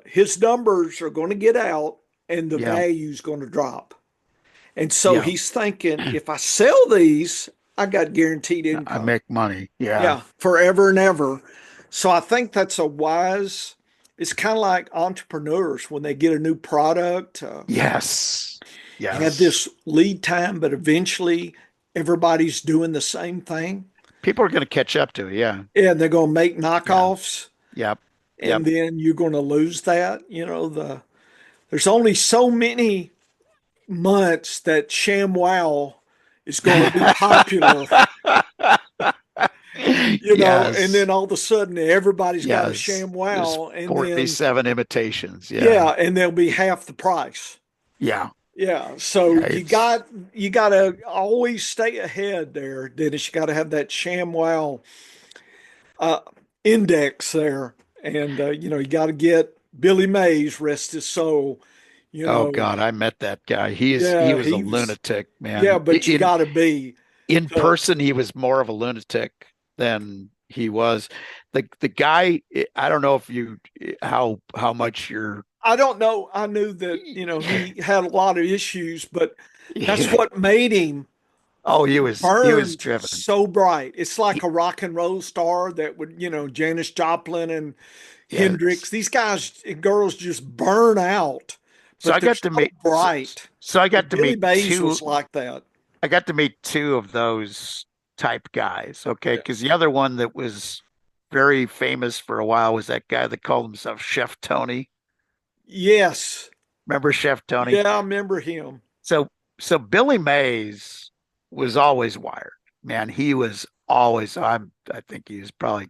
His numbers are going to get out and the yeah, value's going to drop. And so yeah. he's thinking, if I sell these, I got guaranteed I income. make money. Yeah. Yeah, forever and ever. So I think that's a wise, it's kind of like entrepreneurs when they get a new product, Yes. have Yes. this lead time, but eventually everybody's doing the same thing. People are going to catch up to it. Yeah. And they're going to make Yeah. knockoffs, Yep. Yep. and then you're going to lose that. There's only so many months that ShamWow is going to be popular, and Yes. then all of a sudden everybody's got a Yes. There's ShamWow, and then 47 imitations. Yeah. yeah, and they'll be half the price. Yeah. Yeah, so Yeah. you It's got you got to always stay ahead there, Dennis. You got to have that ShamWow uh, index there, and you got to get Billy Mays, rest his soul. You oh know, God, I met that guy. He yeah, was a he was. lunatic, Yeah, man. but you got to be In the. person, he was more of a lunatic than he was. The guy, I don't know if you how much you're I don't know. I knew that he had a lot of issues, but that's yeah. what made him Oh, he was burned driven. so bright. It's like He, a rock and roll star that would, Janis Joplin and yes. Hendrix. These guys and girls just burn out, So but I they're got to so meet bright. so I And got to Billy meet Mays two was like that. I got to meet two of those type guys, okay? Yeah. Because the other one that was very famous for a while was that guy that called himself Chef Tony. Yes. Remember Chef Tony? Yeah, I remember him. So so Billy Mays was always wired. Man, he was always I think he was probably